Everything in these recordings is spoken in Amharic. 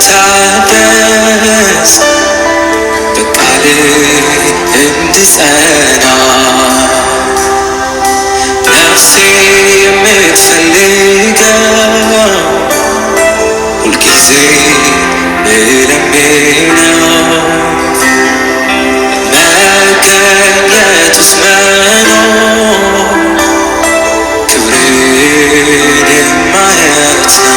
እንድታደስ በቃል እንድጸና ነፍሴ የምትፈልገው ሁልጊዜ ልለምነው መገኘትስ መኖር ክብርን ማየት ነው።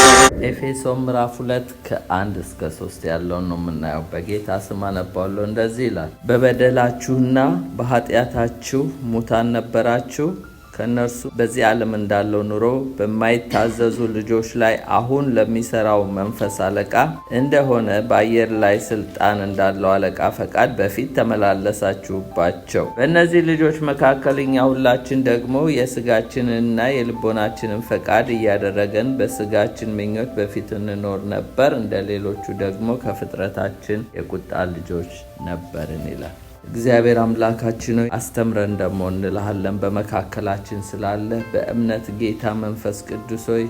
ኤፌሶን ምዕራፍ 2 ከ1 እስከ 3 ያለውን ነው የምናየው። በጌታ ስም አነባለሁ። እንደዚህ ይላል፣ በበደላችሁና በኃጢአታችሁ ሙታን ነበራችሁ። ከነርሱ በዚህ ዓለም እንዳለው ኑሮ በማይታዘዙ ልጆች ላይ አሁን ለሚሰራው መንፈስ አለቃ እንደሆነ በአየር ላይ ስልጣን እንዳለው አለቃ ፈቃድ በፊት ተመላለሳችሁባቸው። በእነዚህ ልጆች መካከል እኛ ሁላችን ደግሞ የስጋችንንና የልቦናችንን ፈቃድ እያደረገን በስጋችን ምኞት በፊት እንኖር ነበር። እንደ ሌሎቹ ደግሞ ከፍጥረታችን የቁጣ ልጆች ነበርን ይላል። እግዚአብሔር አምላካችን ሆይ አስተምረን ደግሞ እንልሃለን። በመካከላችን ስላለ በእምነት ጌታ መንፈስ ቅዱስ ሆይ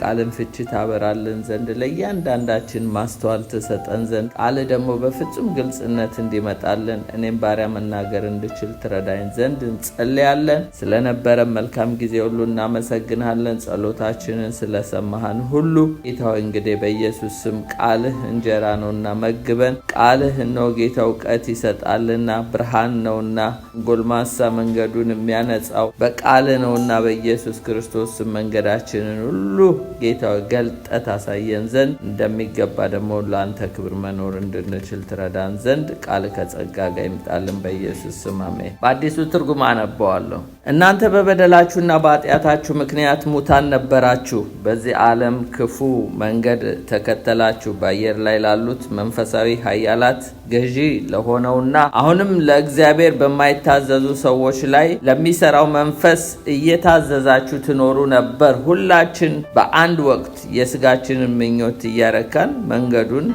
ቃልን ፍቺ ታበራልን ዘንድ ለእያንዳንዳችን ማስተዋል ትሰጠን ዘንድ ቃል ደግሞ በፍጹም ግልጽነት እንዲመጣልን እኔም ባሪያ መናገር እንድችል ትረዳኝ ዘንድ እንጸልያለን። ስለነበረ መልካም ጊዜ ሁሉ እናመሰግንሃለን። ጸሎታችንን ስለሰማሃን ሁሉ ጌታ ሆይ እንግዲህ በኢየሱስ ስም ቃልህ እንጀራ ነውና መግበን። ቃልህ ነው ጌታ እውቀት ይሰጣልና ብርሃን ነውና ጎልማሳ መንገዱን የሚያነጻው በቃል ነውና በኢየሱስ ክርስቶስ መንገዳችንን ሁሉ ጌታ ገልጠህ ታሳየን ዘንድ እንደሚገባ ደግሞ ለአንተ ክብር መኖር እንድንችል ትረዳን ዘንድ ቃል ከጸጋ ጋር ይምጣልን በኢየሱስ ስም አሜን። በአዲሱ ትርጉም አነበዋለሁ። እናንተ በበደላችሁና በኃጢአታችሁ ምክንያት ሙታን ነበራችሁ፣ በዚህ ዓለም ክፉ መንገድ ተከተላችሁ፣ በአየር ላይ ላሉት መንፈሳዊ ኃያላት ገዢ ለሆነውና አሁንም ለእግዚአብሔር በማይታዘዙ ሰዎች ላይ ለሚሰራው መንፈስ እየታዘዛችሁ ትኖሩ ነበር። ሁላችን በአንድ ወቅት የስጋችንን ምኞት እያረካን መንገዱን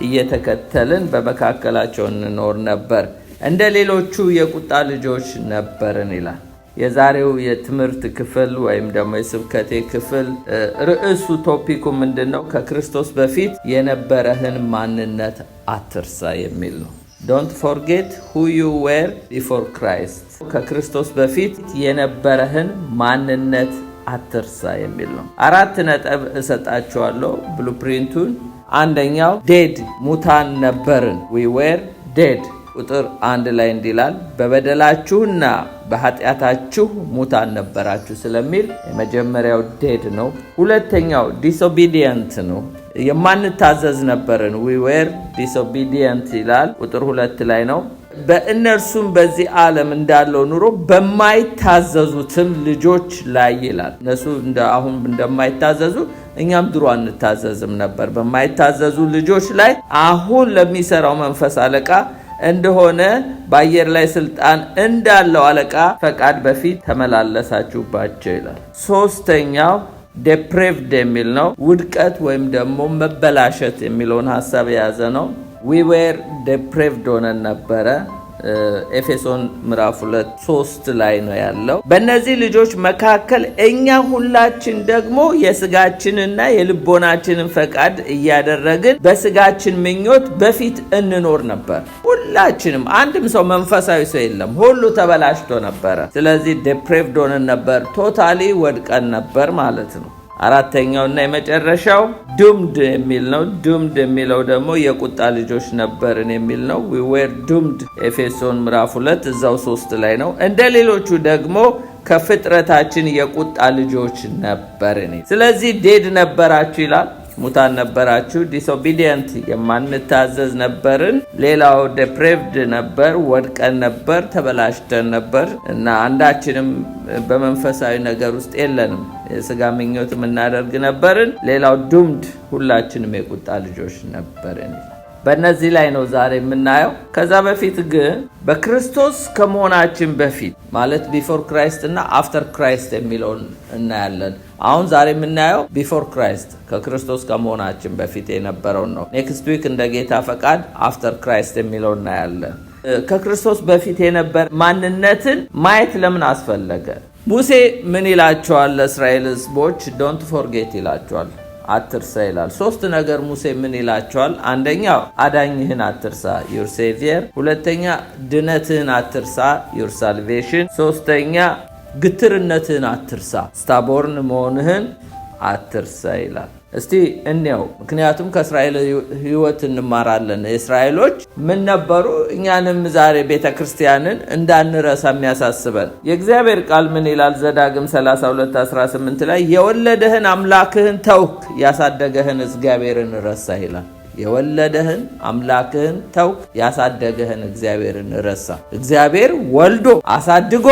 እየተከተልን በመካከላቸው እንኖር ነበር። እንደ ሌሎቹ የቁጣ ልጆች ነበርን ይላል። የዛሬው የትምህርት ክፍል ወይም ደግሞ የስብከቴ ክፍል ርዕሱ ቶፒኩ ምንድነው? ከክርስቶስ በፊት የነበረህን ማንነት አትርሳ የሚል ነው። Don't forget who you were before Christ. ከክርስቶስ በፊት የነበረህን ማንነት አትርሳ የሚል ነው። 4 ነጥብ እሰጣችኋለሁ ብሉፕሪንቱን። አንደኛው ዴድ ሙታን ነበርን፣ we were dead። ቁጥር 1 ላይ እንዲላል በበደላችሁና በኃጢአታችሁ ሙታን ነበራችሁ ስለሚል የመጀመሪያው ዴድ ነው። ሁለተኛው ዲስኦቢዲየንት ነው፣ የማንታዘዝ ነበርን፣ we were disobedient ይላል። ቁጥር 2 ላይ ነው። በእነርሱም በዚህ ዓለም እንዳለው ኑሮ በማይታዘዙትም ልጆች ላይ ይላል። እነሱ አሁን እንደማይታዘዙ እኛም ድሮ አንታዘዝም ነበር። በማይታዘዙ ልጆች ላይ አሁን ለሚሰራው መንፈስ አለቃ እንደሆነ በአየር ላይ ስልጣን እንዳለው አለቃ ፈቃድ በፊት ተመላለሳችሁባቸው ይላል። ሶስተኛው depraved የሚል ነው። ውድቀት ወይም ደግሞ መበላሸት የሚለውን ሐሳብ የያዘ ነው። we were depraved ሆነን ነበረ። ኤፌሶን ምዕራፍ 2:3 ላይ ነው ያለው። በእነዚህ ልጆች መካከል እኛ ሁላችን ደግሞ የስጋችንና የልቦናችንን ፈቃድ እያደረግን በስጋችን ምኞት በፊት እንኖር ነበር። ሁላችንም፣ አንድም ሰው መንፈሳዊ ሰው የለም፣ ሁሉ ተበላሽቶ ነበረ። ስለዚህ depraved ሆነን ነበር፣ ቶታሊ ወድቀን ነበር ማለት ነው። አራተኛውና የመጨረሻው ዱምድ የሚል ነው። ዱምድ የሚለው ደግሞ የቁጣ ልጆች ነበርን የሚል ነው። we were doomed ኤፌሶን ምዕራፍ 2 እዛው 3 ላይ ነው። እንደ ሌሎቹ ደግሞ ከፍጥረታችን የቁጣ ልጆች ነበርን። ስለዚህ ዴድ ነበራችሁ ይላል፣ ሙታን ነበራችሁ። ዲስኦቢዲየንት የማንታዘዝ ነበርን። ሌላው depraved ነበር፣ ወድቀን ነበር፣ ተበላሽተን ነበር እና አንዳችንም በመንፈሳዊ ነገር ውስጥ የለንም፣ የስጋ ምኞት የምናደርግ ነበርን። ሌላው ዱምድ ሁላችንም የቁጣ ልጆች ነበርን። በእነዚህ ላይ ነው ዛሬ የምናየው። ከዛ በፊት ግን በክርስቶስ ከመሆናችን በፊት ማለት ቢፎር ክራይስት እና አፍተር ክራይስት የሚለውን እናያለን። አሁን ዛሬ የምናየው ቢፎር ክራይስት ከክርስቶስ ከመሆናችን በፊት የነበረውን ነው። ኔክስት ዊክ እንደ ጌታ ፈቃድ አፍተር ክራይስት የሚለውን እናያለን። ከክርስቶስ በፊት የነበረ ማንነትን ማየት ለምን አስፈለገ? ሙሴ ምን ይላቸዋል ለእስራኤል ሕዝቦች? ዶንት ፎርጌት ይላቸዋል። አትርሳ ይላል። ሶስት ነገር ሙሴ ምን ይላቸዋል? አንደኛው አዳኝህን አትርሳ ዩር ሴቪየር፣ ሁለተኛ ድነትህን አትርሳ ዩር ሳልቬሽን፣ ሶስተኛ ግትርነትህን አትርሳ ስታቦርን መሆንህን አትርሳ ይላል። እስቲ እንየው። ምክንያቱም ከእስራኤል ህይወት እንማራለን። እስራኤሎች ምን ነበሩ? እኛንም ዛሬ ቤተክርስቲያንን እንዳንረሳ የሚያሳስበን የእግዚአብሔር ቃል ምን ይላል? ዘዳግም 32:18 ላይ የወለደህን አምላክህን ተውክ፣ ያሳደገህን እግዚአብሔርን ረሳ ይላል። የወለደህን አምላክህን ተውክ፣ ያሳደገህን እግዚአብሔርን ረሳ። እግዚአብሔር ወልዶ አሳድጎ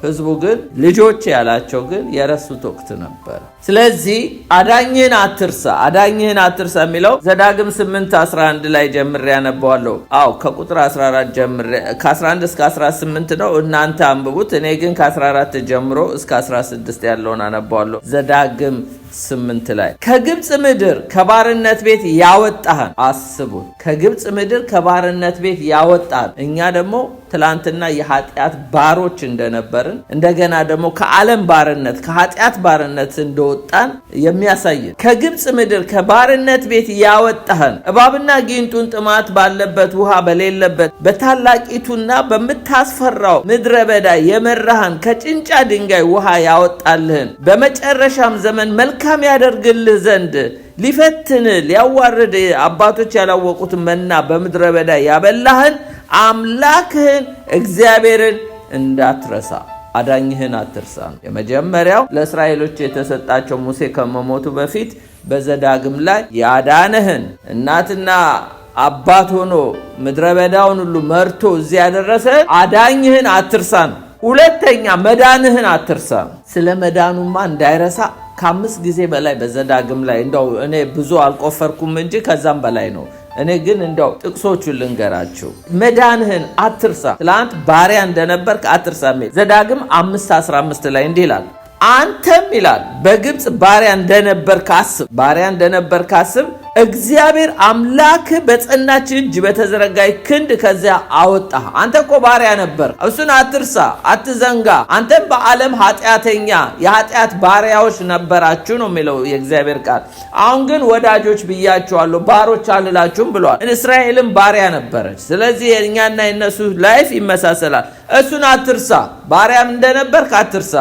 ህዝቡ ግን ልጆች ያላቸው ግን የረሱት ወቅት ነበር። ስለዚህ አዳኝህን አትርሳ፣ አዳኝህን አትርሳ የሚለው ዘዳግም 8:11 ላይ ጀምሬ ያነባዋለሁ። ከቁጥር 14 ጀምሬ ከ11 እስከ 18 ነው፣ እናንተ አንብቡት። እኔ ግን ከ14 ጀምሮ እስከ 16 ያለውን አነባዋለሁ። ዘዳግም 8 ላይ ከግብፅ ምድር ከባርነት ቤት ያወጣህን አስቡት። ከግብፅ ምድር ከባርነት ቤት ያወጣን። እኛ ደግሞ ትላንትና የኃጢአት ባሮች እንደነበርን እንደገና ደግሞ ከዓለም ባርነት ከኃጢአት ባርነት እንደወጣን የሚያሳየን ከግብፅ ምድር ከባርነት ቤት ያወጣህን እባብና ጊንጡን ጥማት ባለበት ውሃ በሌለበት በታላቂቱና በምታስፈራው ምድረ በዳ የመራህን ከጭንጫ ድንጋይ ውሃ ያወጣልህን በመጨረሻም ዘመን መልካም ያደርግልህ ዘንድ ሊፈትን ሊያዋርድ አባቶች ያላወቁት መና በምድረ በዳ ያበላህን አምላክህን እግዚአብሔርን እንዳትረሳ አዳኝህን አትርሳ። የመጀመሪያው ለእስራኤሎች የተሰጣቸው ሙሴ ከመሞቱ በፊት በዘዳግም ላይ ያዳነህን እናትና አባት ሆኖ ምድረ በዳውን ሁሉ መርቶ እዚህ ያደረሰህን አዳኝህን አትርሳ ነው። ሁለተኛ መዳንህን አትርሳ። ስለ መዳኑማ እንዳይረሳ ከ5 ጊዜ በላይ በዘዳግም ላይ እንደው እኔ ብዙ አልቆፈርኩም እንጂ ከዛም በላይ ነው። እኔ ግን እንደው ጥቅሶቹን ልንገራችሁ። መዳንህን አትርሳ፣ ትላንት ባሪያ እንደነበርክ አትርሳ። ዘዳግም 5:15 ላይ እንዲህ ይላል፣ አንተም ይላል በግብፅ ባሪያ እንደነበርክ አስብ፣ እግዚአብሔር አምላክ በጸናች እጅ በተዘረጋይ ክንድ ከዚያ አወጣ። አንተ እኮ ባሪያ ነበር፣ እሱን አትርሳ፣ አትዘንጋ። አንተም በዓለም ኃጢአተኛ የኃጢአት ባሪያዎች ነበራችሁ ነው የሚለው የእግዚአብሔር ቃል። አሁን ግን ወዳጆች ብያችኋለሁ፣ ባሮች አልላችሁም ብሏል። እስራኤልም ባሪያ ነበረች። ስለዚህ የእኛና የነሱ ላይፍ ይመሳሰላል። እሱን አትርሳ፣ ባሪያም እንደነበርክ አትርሳ።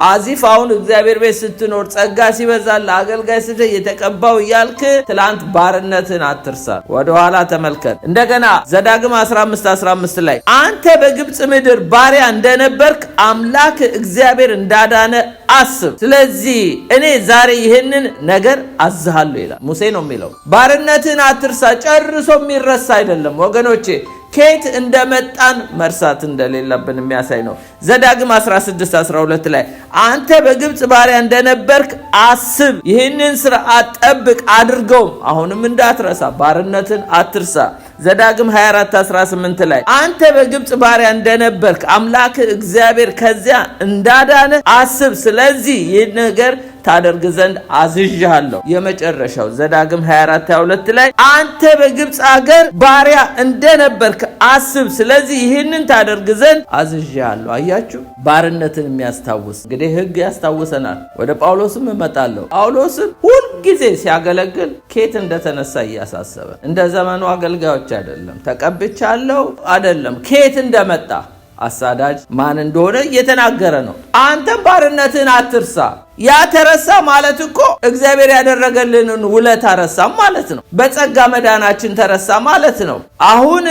አዚፍ አሁን እግዚአብሔር ቤት ስትኖር ጸጋ ሲበዛል አገልጋይ ስትይ የተቀባው እያልክ ትላንት ባርነትን አትርሳ። ወደ ኋላ ተመልከት። እንደገና ዘዳግም 15:15 ላይ አንተ በግብፅ ምድር ባሪያ እንደነበርክ አምላክ እግዚአብሔር እንዳዳነ አስብ። ስለዚህ እኔ ዛሬ ይህንን ነገር አዝሃለሁ ይላል ሙሴ ነው የሚለው። ባርነትን አትርሳ። ጨርሶ የሚረሳ አይደለም ወገኖቼ። ከየት እንደመጣን መርሳት እንደሌለብን የሚያሳይ ነው። ዘዳግም 16:12 ላይ አንተ በግብፅ ባሪያ እንደነበርክ አስብ፣ ይህንን ሥርዓት ጠብቅ አድርገውም። አሁንም እንዳትረሳ፣ ባርነትን አትርሳ። ዘዳግም 24:18 ላይ አንተ በግብፅ ባሪያ እንደነበርክ አምላክ እግዚአብሔር ከዚያ እንዳዳነ አስብ፣ ስለዚህ ይህ ነገር ታደርግ ዘንድ አዝዣለሁ። የመጨረሻው ዘዳግም 24:22 ላይ አንተ በግብፅ አገር ባሪያ እንደነበርክ አስብ፣ ስለዚህ ይህንን ታደርግ ዘንድ አዝዣለሁ። አያችሁ፣ ባርነትን የሚያስታውስ እንግዲህ ሕግ ያስታውሰናል። ወደ ጳውሎስም እመጣለሁ። ጳውሎስም ሁልጊዜ ሲያገለግል ኬት እንደተነሳ እያሳሰበ እንደ ዘመኑ አገልጋዮች አይደለም፣ ተቀብቻለሁ አይደለም፣ ኬት እንደመጣ አሳዳጅ ማን እንደሆነ እየተናገረ ነው። አንተም ባርነትን አትርሳ። ያ ተረሳ ማለት እኮ እግዚአብሔር ያደረገልንን ውለታ ረሳ ማለት ነው። በጸጋ መዳናችን ተረሳ ማለት ነው። አሁን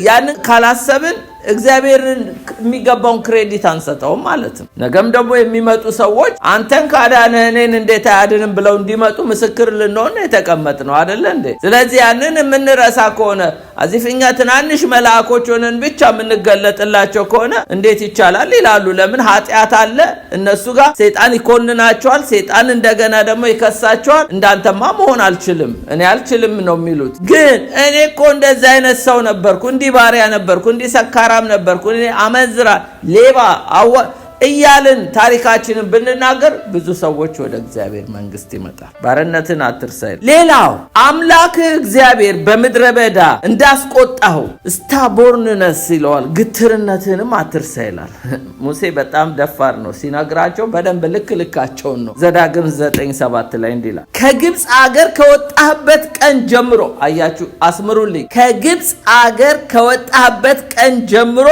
ያንን ካላሰብን እግዚአብሔርን የሚገባውን ክሬዲት አንሰጠውም ማለት ነው። ነገም ደግሞ የሚመጡ ሰዎች አንተን ካዳነህ እኔን እንዴት አያድንም ብለው እንዲመጡ ምስክር ልንሆን የተቀመጥ ነው አይደለ እንዴ? ስለዚህ ያንን የምንረሳ ከሆነ አዚፍኛ ትናንሽ መልአኮች ሆነን ብቻ የምንገለጥላቸው ከሆነ እንዴት ይቻላል ይላሉ። ለምን? ኃጢአት አለ እነሱ ጋር፣ ሰይጣን ይኮንናቸዋል፣ ሰይጣን እንደገና ደግሞ ይከሳቸዋል። እንዳንተማ መሆን አልችልም፣ እኔ አልችልም ነው የሚሉት። ግን እኔ እኮ እንደዚህ አይነት ሰው ነበርኩ፣ እንዲህ ባሪያ ነበርኩ፣ እንዲህ ሰካራም ነበርኩ፣ እኔ አመንዝራ፣ ሌባ፣ እያልን ታሪካችንን ብንናገር ብዙ ሰዎች ወደ እግዚአብሔር መንግስት ይመጣል። ባርነትን አትርሳ። ሌላው አምላክ እግዚአብሔር በምድረ በዳ እንዳስቆጣው ስታቦርንነስ ይለዋል፣ ግትርነትንም አትርሳ ይላል። ሙሴ በጣም ደፋር ነው ሲነግራቸው፣ በደንብ ልካቸውን ነው። ዘዳግም 9:7 ላይ እንዲህ ይላል፣ ከግብፅ አገር ከወጣህበት ቀን ጀምሮ፣ አያችሁ አስምሩልኝ፣ ከግብፅ አገር ከወጣህበት ቀን ጀምሮ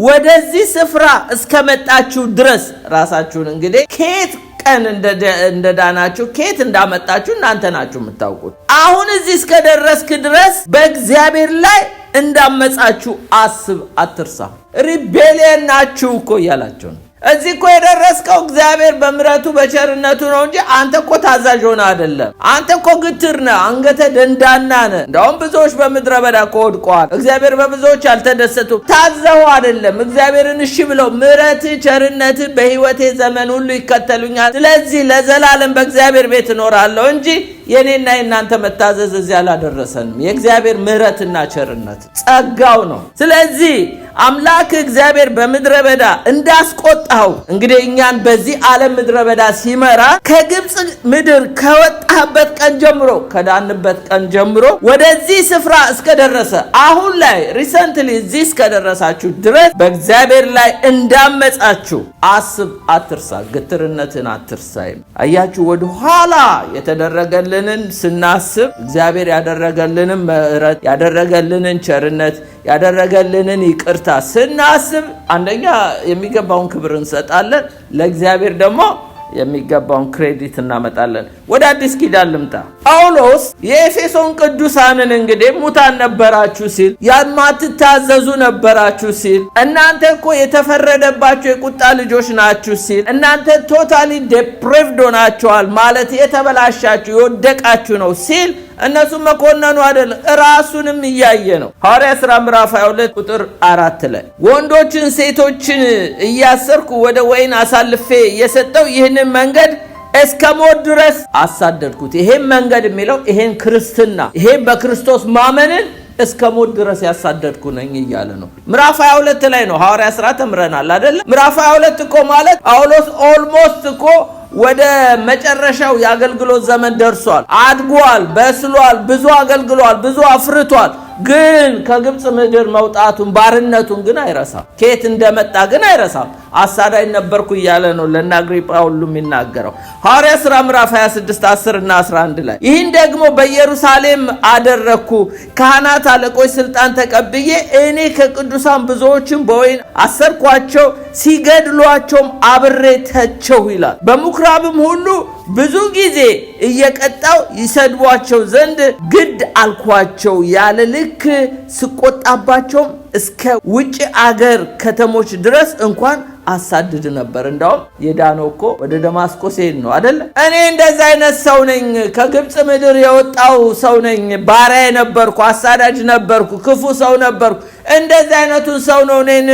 ወደዚህ ስፍራ እስከመጣችሁ ድረስ፣ ራሳችሁን እንግዲህ ከየት ቀን እንደዳናችሁ ከየት እንዳመጣችሁ እናንተ ናችሁ የምታውቁት። አሁን እዚህ እስከደረስክ ድረስ በእግዚአብሔር ላይ እንዳመጻችሁ አስብ፣ አትርሳ። ሪቤሊየን ናችሁ እኮ እያላቸው ነው። እዚህ እኮ የደረስከው እግዚአብሔር በምሕረቱ በቸርነቱ ነው እንጂ አንተ እኮ ታዛዥ ሆነ አይደለም። አንተ እኮ ግትር ነህ፣ አንገተ ደንዳና ነህ። እንደውም ብዙዎች በምድረ በዳ እኮ ወድቀዋል። እግዚአብሔር በብዙዎች አልተደሰቱም። ታዘው አይደለም እግዚአብሔርን እሺ ብለው፣ ምሕረትህ ቸርነትህ በሕይወቴ ዘመን ሁሉ ይከተሉኛል፣ ስለዚህ ለዘላለም በእግዚአብሔር ቤት እኖራለሁ እንጂ የኔና የናንተ መታዘዝ እዚህ አላደረሰንም። የእግዚአብሔር ምሕረትና ቸርነት ጸጋው ነው። ስለዚህ አምላክ እግዚአብሔር በምድረ በዳ እንዳስቆጣው እንግዲህ እኛን በዚህ ዓለም ምድረ በዳ ሲመራ ከግብፅ ምድር ከወጣህበት ቀን ጀምሮ ከዳንበት ቀን ጀምሮ ወደዚህ ስፍራ እስከደረሰ አሁን ላይ ሪሰንትሊ እዚህ እስከደረሳችሁ ድረስ በእግዚአብሔር ላይ እንዳመጻችሁ አስብ፣ አትርሳ። ግትርነትን አትርሳ። አያችሁ ወደ ኋላ የተደረገልን ስናስብ እግዚአብሔር ያደረገልንን ምሕረት ያደረገልንን ቸርነት ያደረገልንን ይቅርታ ስናስብ አንደኛ የሚገባውን ክብር እንሰጣለን፣ ለእግዚአብሔር ደግሞ የሚገባውን ክሬዲት እናመጣለን። ወደ አዲስ ኪዳን ልምጣ። ጳውሎስ የኤፌሶን ቅዱሳንን እንግዲህ ሙታን ነበራችሁ ሲል፣ የማትታዘዙ ነበራችሁ ሲል፣ እናንተ እኮ የተፈረደባችሁ የቁጣ ልጆች ናችሁ ሲል፣ እናንተ ቶታሊ ዴፕሬቭድ ሆናችኋል ማለት የተበላሻችሁ የወደቃችሁ ነው ሲል እነሱ መኮነኑ አይደል ራሱንም እያየ ነው። ሐዋርያ ሥራ ምዕራፍ 22 ቁጥር 4 ላይ ወንዶችን ሴቶችን እያሰርኩ ወደ ወይን አሳልፌ የሰጠው ይህንን መንገድ እስከ ሞት ድረስ አሳደድኩት። ይሄን መንገድ የሚለው ይሄን ክርስትና ይሄን በክርስቶስ ማመንን እስከ ሞት ድረስ ያሳደድኩ ነኝ እያለ ነው። ምዕራፍ 22 ላይ ነው ሐዋርያ ሥራ ተምረናል አይደል? ምዕራፍ 22 እኮ ማለት ጳውሎስ ኦልሞስት እኮ ወደ መጨረሻው የአገልግሎት ዘመን ደርሷል። አድጓል፣ በስሏል፣ ብዙ አገልግሏል፣ ብዙ አፍርቷል። ግን ከግብፅ ምድር መውጣቱን ባርነቱን ግን አይረሳም። ከየት እንደመጣ ግን አይረሳም። አሳዳጅ ነበርኩ እያለ ነው ለእነ አግሪጳ ሁሉ የሚናገረው። ሐዋርያ ሥራ ምዕራፍ 26 10 እና 11 ላይ ይህን ደግሞ በኢየሩሳሌም አደረግኩ፣ ካህናት አለቆች ስልጣን ተቀብዬ እኔ ከቅዱሳን ብዙዎችን በወይን አሰርኳቸው፣ ሲገድሏቸውም አብሬ ተቸው ይላል። በምኩራብም ሁሉ ብዙ ጊዜ እየቀጣው ይሰድቧቸው ዘንድ ግድ አልኳቸው፣ ያለ ልክ ስቆጣባቸውም እስከ ውጭ አገር ከተሞች ድረስ እንኳን አሳድድ ነበር። እንዳውም የዳነው እኮ ወደ ደማስቆ ሲሄድ ነው አይደል? እኔ እንደዛ አይነት ሰው ነኝ፣ ከግብፅ ምድር የወጣው ሰው ነኝ፣ ባሪያ ነበርኩ፣ አሳዳጅ ነበርኩ፣ ክፉ ሰው ነበርኩ። እንደዛ አይነቱን ሰው ነው እኔን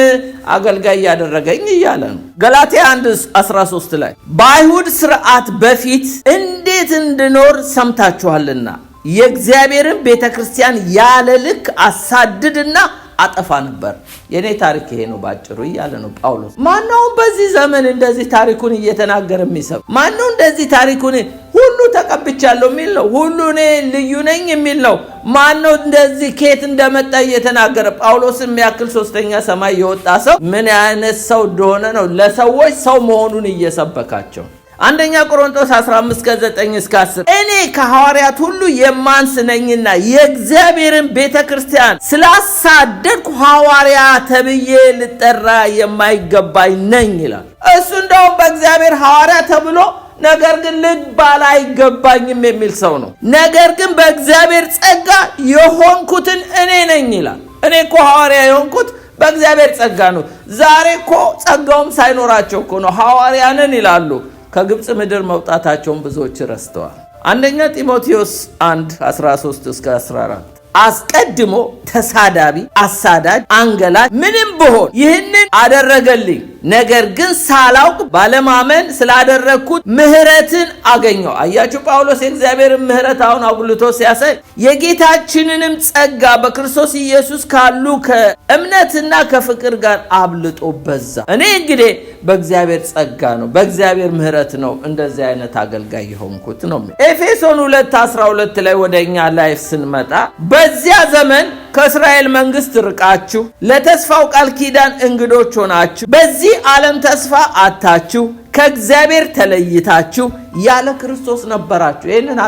አገልጋይ ያደረገኝ እያለ ነው። ገላትያ 1:13 ላይ በአይሁድ ሥርዓት በፊት እንዴት እንድኖር ሰምታችኋልና የእግዚአብሔርን ቤተክርስቲያን ያለ ልክ አሳድድና አጠፋ ነበር። የኔ ታሪክ ይሄ ነው ባጭሩ እያለ ነው ጳውሎስ። ማነው በዚህ ዘመን እንደዚህ ታሪኩን እየተናገረ የሚሰብ? ማነው እንደዚህ ታሪኩን ሁሉ ተቀብቻለሁ የሚል ነው? ሁሉ እኔ ልዩ ነኝ የሚል ነው? ማነው እንደዚህ ከየት እንደመጣ እየተናገረ? ጳውሎስን የሚያክል ሶስተኛ ሰማይ የወጣ ሰው ምን አይነት ሰው እንደሆነ ነው ለሰዎች ሰው መሆኑን እየሰበካቸው። አንደኛ ቆሮንቶስ 15:9-10 እኔ ከሐዋርያት ሁሉ የማንስ ነኝና የእግዚአብሔርን ቤተክርስቲያን ስላሳደድኩ ሐዋርያ ተብዬ ልጠራ የማይገባኝ ነኝ ይላል። እሱ እንደውም በእግዚአብሔር ሐዋርያ ተብሎ ነገር ግን ልባል አይገባኝም የሚል ሰው ነው። ነገር ግን በእግዚአብሔር ጸጋ የሆንኩትን እኔ ነኝ ይላል። እኔ እኮ ሐዋርያ የሆንኩት በእግዚአብሔር ጸጋ ነው። ዛሬ እኮ ጸጋውም ሳይኖራቸው እኮ ነው ሐዋርያንን ይላሉ። ከግብፅ ምድር መውጣታቸውን ብዙዎች ረስተዋል። አንደኛ ጢሞቴዎስ 1:13-14 አስቀድሞ ተሳዳቢ፣ አሳዳጅ፣ አንገላጭ ምንም ብሆን ይህንን አደረገልኝ ነገር ግን ሳላውቅ ባለማመን ስላደረግኩት ምህረትን አገኘው። አያችሁ ጳውሎስ የእግዚአብሔርን ምህረት አሁን አጉልቶ ሲያሳይ የጌታችንንም ጸጋ በክርስቶስ ኢየሱስ ካሉ ከእምነትና ከፍቅር ጋር አብልጦ በዛ። እኔ እንግዲህ በእግዚአብሔር ጸጋ ነው በእግዚአብሔር ምህረት ነው እንደዚህ አይነት አገልጋይ የሆንኩት ነው። ኤፌሶን 2:12 ላይ ወደኛ ላይፍ ስንመጣ በዚያ ዘመን ከእስራኤል መንግስት ርቃችሁ ለተስፋው ቃል ኪዳን እንግዶች ሆናችሁ በዚህ ዓለም ተስፋ አታችሁ ከእግዚአብሔር ተለይታችሁ ያለ ክርስቶስ ነበራችሁ። ይህንን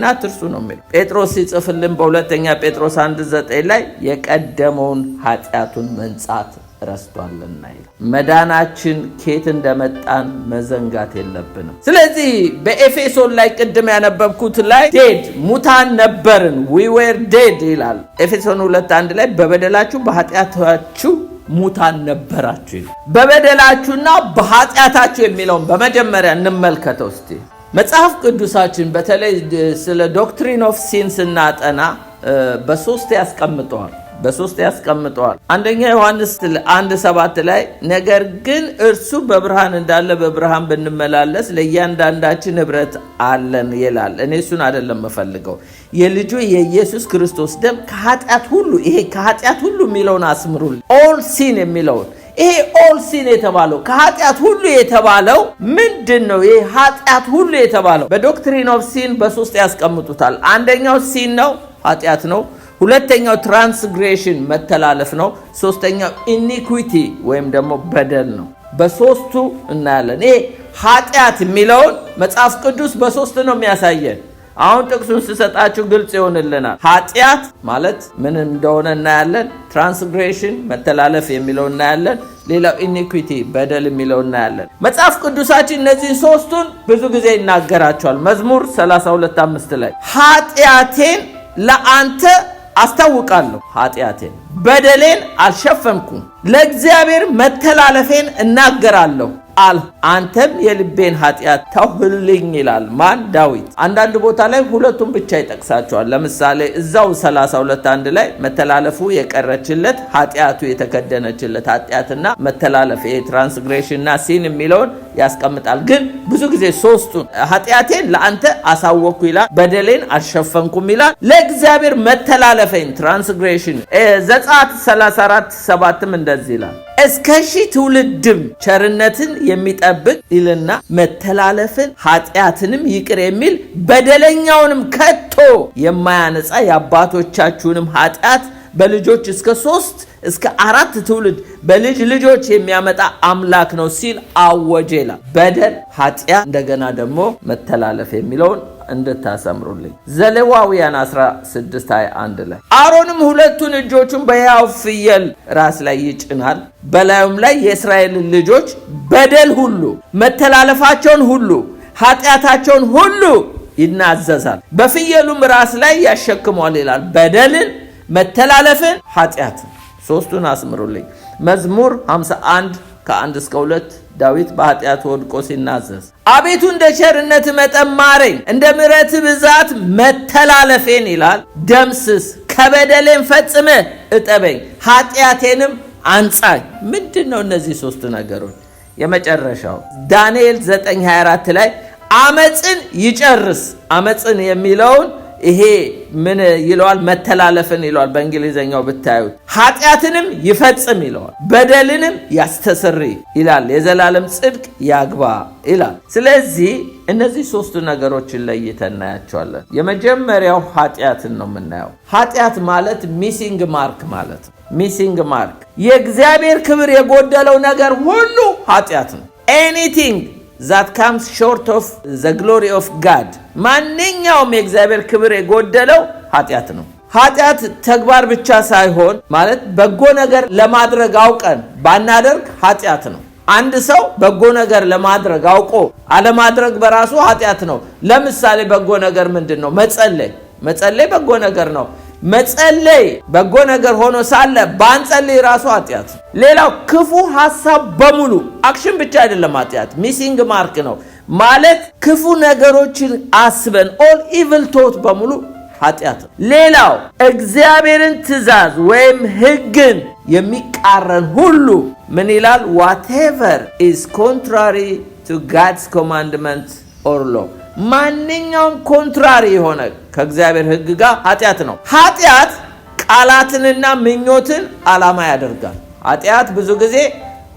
አትርሱ ነው የሚለው ጴጥሮስ ሲጽፍልን በሁለተኛ ጴጥሮስ 1:9 ላይ የቀደመውን ኃጢአቱን መንጻት ረስቷልና ይላል። መዳናችን ከየት እንደመጣን መዘንጋት የለብንም። ስለዚህ በኤፌሶን ላይ ቅድም ያነበብኩት ላይ ሙታን ነበርን we were dead ይላል። ኤፌሶን 2:1 ላይ በበደላችሁ በኃጢአታችሁ ሙታን ነበራችሁ ይላል። በበደላችሁና በኃጢአታችሁ የሚለውን በመጀመሪያ እንመልከተው እስቲ። መጽሐፍ ቅዱሳችን በተለይ ስለ ዶክትሪን ኦፍ ሲን ስናጠና በሶስት ያስቀምጠዋል። አንደኛ ዮሐንስ 1:7 ላይ ነገር ግን እርሱ በብርሃን እንዳለ በብርሃን ብንመላለስ ለእያንዳንዳችን ህብረት አለን ይላል። እኔ እሱን አይደለም የምፈልገው የልጁ የኢየሱስ ክርስቶስ ደም ከኃጢአት ሁሉ ይሄ ከኃጢአት ሁሉ የሚለውን አስምሩልኝ። ኦል ሲን የሚለውን ይሄ ኦል ሲን የተባለው ከኃጢአት ሁሉ የተባለው ምንድን ነው? ይሄ ኃጢአት ሁሉ የተባለው በዶክትሪን ኦፍ ሲን በሶስት ያስቀምጡታል። አንደኛው ሲን ነው፣ ኃጢአት ነው። ሁለተኛው ትራንስግሬሽን መተላለፍ ነው። ሶስተኛው ኢኒኩዊቲ ወይም ደግሞ በደል ነው። በሶስቱ እናያለን። ይሄ ኃጢአት የሚለውን መጽሐፍ ቅዱስ በሶስት ነው የሚያሳየን። አሁን ጥቅሱን ስሰጣችሁ ግልጽ ይሆንልናል። ኃጢአት ማለት ምን እንደሆነ እናያለን። ትራንስግሬሽን መተላለፍ የሚለው እናያለን። ሌላው ኢኒኩዊቲ በደል የሚለው እናያለን። መጽሐፍ ቅዱሳችን እነዚህ ሶስቱን ብዙ ጊዜ ይናገራቸዋል። መዝሙር 32:5 ላይ ኃጢአቴን ለአንተ አስታውቃለሁ፣ ኃጢአቴን በደሌን አልሸፈንኩም፣ ለእግዚአብሔር መተላለፌን እናገራለሁ አንተም የልቤን ኃጢአት ተውህልኝ ይላል። ማን? ዳዊት። አንዳንድ ቦታ ላይ ሁለቱም ብቻ ይጠቅሳቸዋል። ለምሳሌ እዛው 32:1 ላይ መተላለፉ የቀረችለት ኃጢአቱ የተከደነችለት ኃጢአትና መተላለፍ ትራንስግሬሽንና ሲን የሚለውን ያስቀምጣል። ግን ብዙ ጊዜ ሶስቱን ኃጢአቴን ለአንተ አሳወቅኩ ይላል፣ በደሌን አልሸፈንኩም ይላል፣ ለእግዚአብሔር መተላለፌን ትራንስግሬሽን ዘጸአት 34:7 እንደዚህ ይላል እስከ ሺህ ትውልድም ቸርነትን የሚጠብቅ ይልና መተላለፍን ኃጢአትንም ይቅር የሚል በደለኛውንም ከቶ የማያነጻ የአባቶቻችሁንም ኃጢአት በልጆች እስከ 3 እስከ 4 ትውልድ በልጅ ልጆች የሚያመጣ አምላክ ነው ሲል አወጀ ይላል። በደል፣ ኃጢአት፣ እንደገና ደግሞ መተላለፍ የሚለውን እንድታሰምሩልኝ። ዘሌዋውያን 16:21 ላይ አሮንም ሁለቱን እጆቹን በሕያው ፍየል ራስ ላይ ይጭናል፣ በላዩም ላይ የእስራኤልን ልጆች በደል ሁሉ መተላለፋቸውን ሁሉ ኃጢአታቸውን ሁሉ ይናዘዛል፣ በፍየሉም ራስ ላይ ያሸክሟል ይላል። በደልን፣ መተላለፍን፣ ኃጢአትን ሶስቱን አስምሩልኝ። መዝሙር 51:1 እስከ 2 ዳዊት በኃጢአት ወድቆ ሲናዘዝ አቤቱ እንደ ቸርነት መጠን ማረኝ፣ እንደ ምሕረት ብዛት መተላለፌን ይላል ደምስስ፣ ከበደሌም ፈጽመ እጠበኝ፣ ኃጢአቴንም አንጻኝ። ምንድን ነው እነዚህ ሶስት ነገሮች? የመጨረሻው ዳንኤል 9:24 ላይ አመፅን ይጨርስ። አመፅን የሚለውን ይሄ ምን ይለዋል? መተላለፍን ይለዋል በእንግሊዘኛው ብታዩት። ኃጢአትንም ይፈጽም ይለዋል፣ በደልንም ያስተሰርይ ይላል፣ የዘላለም ጽድቅ ያግባ ይላል። ስለዚህ እነዚህ ሶስቱ ነገሮችን ለይተን እናያቸዋለን። የመጀመሪያው ኃጢአትን ነው የምናየው። ኃጢአት ማለት ሚሲንግ ማርክ ማለት ነው። ሚሲንግ ማርክ የእግዚአብሔር ክብር የጎደለው ነገር ሁሉ ኃጢአት ነው። ኤኒቲንግ that comes short of the glory of God ማንኛውም የእግዚአብሔር ክብር የጎደለው ኃጢአት ነው። ኃጢአት ተግባር ብቻ ሳይሆን ማለት በጎ ነገር ለማድረግ አውቀን ባናደርግ ኃጢአት ነው። አንድ ሰው በጎ ነገር ለማድረግ አውቆ አለማድረግ በራሱ ኃጢአት ነው። ለምሳሌ በጎ ነገር ምንድነው? መጸለይ በጎ ነገር ነው። መጸለይ በጎ ነገር ሆኖ ሳለ ባንጸልይ ራሱ ኃጢአት። ሌላው ክፉ ሐሳብ በሙሉ አክሽን ብቻ አይደለም ኃጢአት፣ ሚሲንግ ማርክ ነው ማለት ክፉ ነገሮችን አስበን ኦል ኢቪል ቶት በሙሉ ኃጢአት። ሌላው እግዚአብሔርን ትእዛዝ ወይም ሕግን የሚቃረን ሁሉ ምን ይላል? whatever is contrary to God's commandment or law ማንኛውም ኮንትራሪ የሆነ ከእግዚአብሔር ሕግ ጋር ኃጢአት ነው። ኃጢአት ቃላትንና ምኞትን ዓላማ ያደርጋል። ኃጢአት ብዙ ጊዜ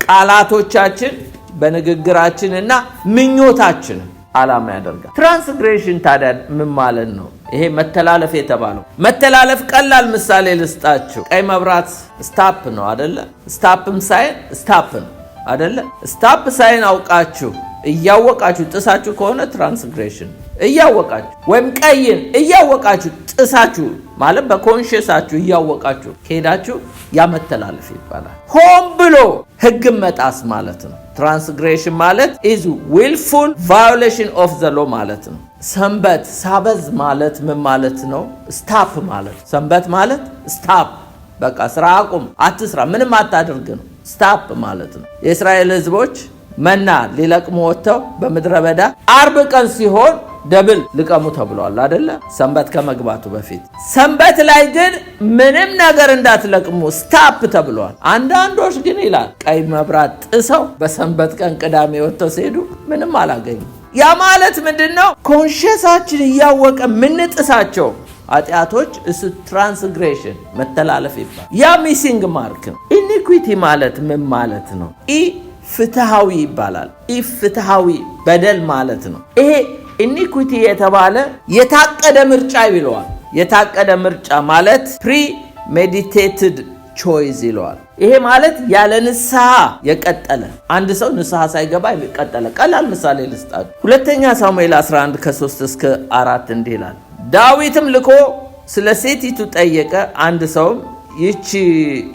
ቃላቶቻችን በንግግራችንና ምኞታችንን ዓላማ ያደርጋል። ትራንስግሬሽን ታዲያ ምን ማለት ነው? ይሄ መተላለፍ የተባለው መተላለፍ ቀላል ምሳሌ ልስጣችሁ። ቀይ መብራት ስታፕ ነው አይደለ? ስታፕም ሳይን ስታፕ ነው አይደለ? ስታፕ ሳይን አውቃችሁ እያወቃችሁ ጥሳችሁ ከሆነ ትራንስግሬሽን፣ እያወቃችሁ ወይም ቀይን እያወቃችሁ ጥሳችሁ ማለት በኮንሽየሳችሁ እያወቃችሁ ከሄዳችሁ ያ መተላለፍ ይባላል። ሆን ብሎ ሕግን መጣስ ማለት ነው። ትራንስግሬሽን ማለት is willful violation of the law ማለት ነው። ሰንበት ሳበዝ ማለት ምን ማለት ነው? ስታፕ ማለት ሰንበት ማለት ስታፕ፣ በቃ ስራ አቁም፣ አትስራ፣ ምንም አታድርግ ነው። ስታፕ ማለት ነው። የእስራኤል ሕዝቦች መና ሊለቅሙ ወጥተው በምድረ በዳ አርብ ቀን ሲሆን ደብል ልቀሙ ተብሏል አይደለ? ሰንበት ከመግባቱ በፊት። ሰንበት ላይ ግን ምንም ነገር እንዳትለቅሙ ስታፕ ተብሏል። አንዳንዶች ግን ይላል ቀይ መብራት ጥሰው በሰንበት ቀን ቅዳሜ ወጥተው ሲሄዱ ምንም አላገኙ። ያ ማለት ምንድነው? ኮንሽየሳችን እያወቀ ምንጥሳቸው ኃጢአቶች እሱ ትራንስግሬሽን መተላለፍ ይባላል። ያ ሚሲንግ ማርክ ነው። ኢኒኩዊቲ ማለት ምን ማለት ነው? ፍትሃዊ ይባላል። ፍትሃዊ በደል ማለት ነው። ይሄ ኢኒኩዊቲ የተባለ የታቀደ ምርጫ ይለዋል። የታቀደ ምርጫ ማለት ፕሪሜዲቴትድ ቾይስ ይለዋል። ይሄ ማለት ያለ ንስሐ የቀጠለ አንድ ሰው ንስሐ ሳይገባ የቀጠለ። ቀላል ምሳሌ ልስጣችሁ። ሁለተኛ ሳሙኤል 11 ከ3-4 እንዲህ ይላል። ዳዊትም ልኮ ስለ ሴቲቱ ጠየቀ። አንድ ሰውም ይህች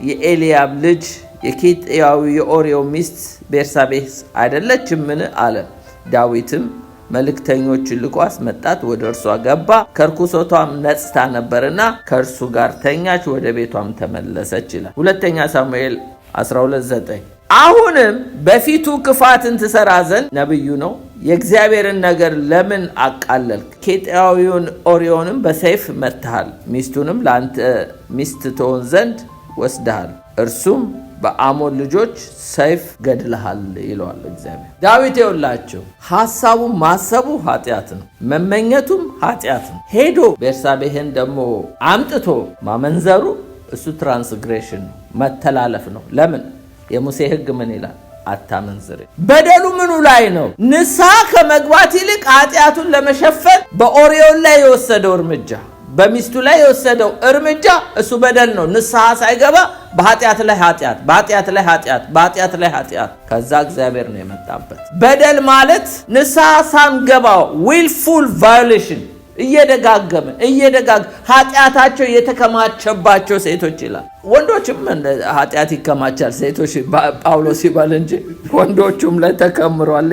የኤልያብ ልጅ የኬጢያዊ የኦርዮ ሚስት ቤርሳቤህ አይደለችምን አለ። ዳዊትም መልእክተኞችን ልኮ አስመጣት። ወደ እርሷ ገባ፣ ከርኩሰቷም ነጽታ ነበርና ከእርሱ ጋር ተኛች፣ ወደ ቤቷም ተመለሰች ይላል። ሁለተኛ ሳሙኤል 12:9 አሁንም በፊቱ ክፋትን ትሰራ ዘንድ ነብዩ ነው የእግዚአብሔርን ነገር ለምን አቃለልክ? ኬጢያዊውን ኦርዮንም በሰይፍ መትሃል፣ ሚስቱንም ለአንተ ሚስት ትሆን ዘንድ ወስደሃል፣ እርሱም በአሞን ልጆች ሰይፍ ገድልሃል ይለዋል እግዚአብሔር። ዳዊት ይውላችሁ ሐሳቡ ማሰቡ ኃጢአት ነው፣ መመኘቱም ኃጢአት ነው። ሄዶ ቤርሳቤህን ደግሞ አምጥቶ ማመንዘሩ እሱ ትራንስግሬሽን ነው፣ መተላለፍ ነው። ለምን? የሙሴ ሕግ ምን ይላል? አታመንዝር። በደሉ ምኑ ላይ ነው? ንስሐ ከመግባት ይልቅ ኃጢአቱን ለመሸፈን በኦርዮን ላይ የወሰደው እርምጃ፣ በሚስቱ ላይ የወሰደው እርምጃ እሱ በደል ነው። ንስሐ ሳይገባ በኃጢአት ላይ ኃጢአት፣ በኃጢአት ላይ ኃጢአት፣ በኃጢአት ላይ ኃጢአት። ከዛ እግዚአብሔር ነው የመጣበት። በደል ማለት ንስሐ ሳንገባው ዊልፉል ቫዮሌሽን እየደጋገመ ኃጢአታቸው የተከማቸባቸው ሴቶች ይላል። ወንዶችም ኃጢአት ይከማቻል፣ ሴቶች ጳውሎስ ይባል እንጂ ወንዶቹም ላይ ተከምሯል።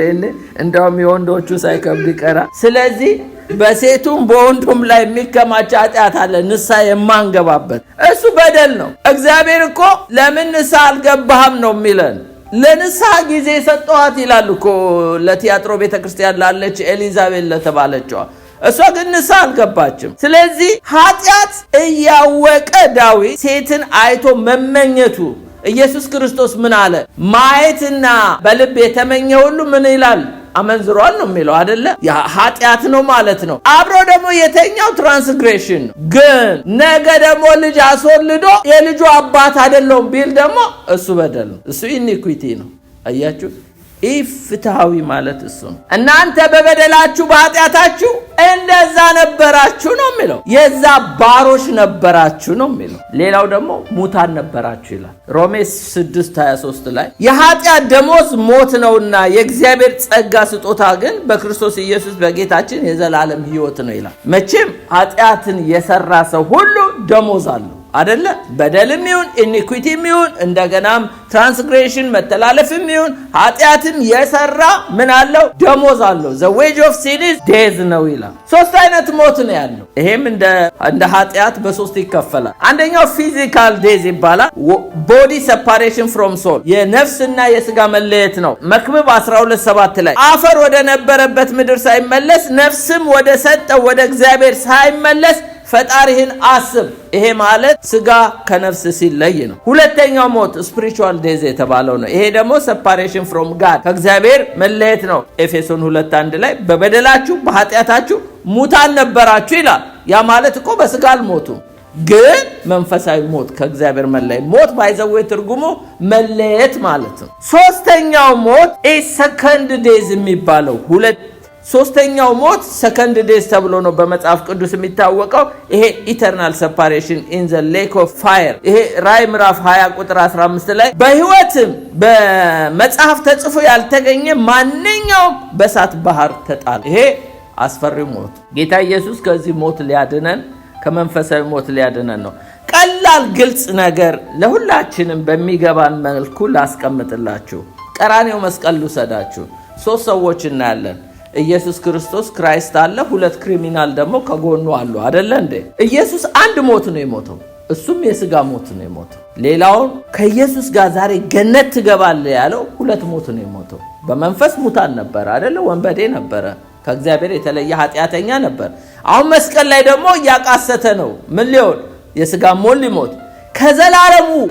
እንደውም የወንዶቹ ሳይከብድ ይቀራል። ስለዚህ በሴቱም በወንዱም ላይ የሚከማች ኃጢአት አለ፣ ንስሐ የማንገባበት። እሱ በደል ነው። እግዚአብሔር እኮ ለምን ንስሐ አልገባህም ነው የሚለን። ለንስሐ ጊዜ ሰጠኋት ይላል እኮ ለቲያጥሮ ቤተክርስቲያን ላለች ኤሊዛቤት ለተባለችዋ። እሷ ግን ንስሐ አልገባችም። ስለዚህ ኃጢአት እያወቀ ዳዊት ሴትን አይቶ መመኘቱ፣ ኢየሱስ ክርስቶስ ምን አለ? ማየትና በልብ የተመኘ ሁሉ ምን ይላል? አመንዝሯል ነው የሚለው አይደለ? ያ ኃጢአት ነው ማለት ነው። አብሮ ደግሞ የተኛው ትራንስግሬሽን ነው። ግን ነገ ደግሞ ልጅ አስወልዶ የልጁ አባት አይደለም ቢል ደግሞ እሱ በደል ነው። እሱ ኢኒኩዊቲ ነው። አያችሁ? ፍትሃዊ ማለት እሱ ነው። እናንተ በበደላችሁ በኃጢአታችሁ እንደዛ ነበራችሁ ነው የሚለው። የዛ ባሮች ነበራችሁ ነው የሚለው። ሌላው ደግሞ ሙታን ነበራችሁ ይላል ሮሜ 6:23 ላይ የኃጢአት ደሞዝ ሞት ነውና የእግዚአብሔር ጸጋ ስጦታ ግን በክርስቶስ ኢየሱስ በጌታችን የዘላለም ሕይወት ነው ይላል። መቼም ኃጢአትን የሰራ ሰው ሁሉ ደሞዝ አለው አይደለ? በደልም ይሁን ኢኒኩዊቲም ይሁን እንደገናም ትራንስግሬሽን መተላለፍም ይሁን ኃጢአትም የሰራ ምን አለው? ደሞዝ አለው። the wage of sin is death ነው ይላል። ሶስት አይነት ሞት ነው ያለው። ይሄም እንደ ኃጢአት በሶስት ይከፈላል። አንደኛው ፊዚካል ዴዝ ይባላል። ቦዲ separation from soul የነፍስና የሥጋ መለየት ነው። መክብብ 12:7 ላይ አፈር ወደ ነበረበት ምድር ሳይመለስ ነፍስም ወደ ሰጠው ወደ እግዚአብሔር ሳይመለስ ፈጣሪህን አስብ። ይሄ ማለት ስጋ ከነፍስ ሲለይ ነው። ሁለተኛው ሞት ስፒሪቹዋል ዴዝ የተባለው ነው። ይሄ ደግሞ ሴፓሬሽን ፍሮም ጋድ ከእግዚአብሔር መለየት ነው። ኤፌሶን 2:1 ላይ በበደላችሁ በኃጢአታችሁ ሙታን ነበራችሁ ይላል። ያ ማለት እኮ በስጋ አልሞቱም፣ ግን መንፈሳዊ ሞት ከእግዚአብሔር መለየት። ሞት ባይዘው ትርጉሙ መለየት ማለት ነው። ሶስተኛው ሞት ሰከንድ ዴዝ የሚባለው ሶስተኛው ሞት ሰከንድ ዴዝ ተብሎ ነው በመጽሐፍ ቅዱስ የሚታወቀው። ይሄ ኢተርናል ሴፓሬሽን ኢን ዘ ሌክ ኦፍ ፋየር። ይሄ ራዕይ ምዕራፍ 20 ቁጥር 15 ላይ በሕይወትም በመጽሐፍ ተጽፎ ያልተገኘ ማንኛውም በእሳት ባህር ተጣለ። ይሄ አስፈሪ ሞት። ጌታ ኢየሱስ ከዚህ ሞት ሊያድነን ከመንፈሳዊ ሞት ሊያድነን ነው። ቀላል ግልጽ ነገር ለሁላችንም በሚገባን መልኩ ላስቀምጥላችሁ። ቀራኔው መስቀል ልውሰዳችሁ። 3 ሰዎች እናያለን። ኢየሱስ ክርስቶስ ክራይስት አለ፣ 2 ክሪሚናል ደግሞ ከጎኑ አሉ አይደለ እንዴ? ኢየሱስ አንድ ሞት ነው የሞተው፣ እሱም የሥጋ ሞት ነው የሞተው። ሌላውን ከኢየሱስ ጋር ዛሬ ገነት ትገባለህ ያለው 2 ሞት ነው የሞተው። በመንፈስ ሙታን ነበር አይደለ? ወንበዴ ነበረ፣ ከእግዚአብሔር የተለየ ኃጢአተኛ ነበር። አሁን መስቀል ላይ ደግሞ እያቃሰተ ነው። ምን ሊሆን? የሥጋ ሞት ሊሞት።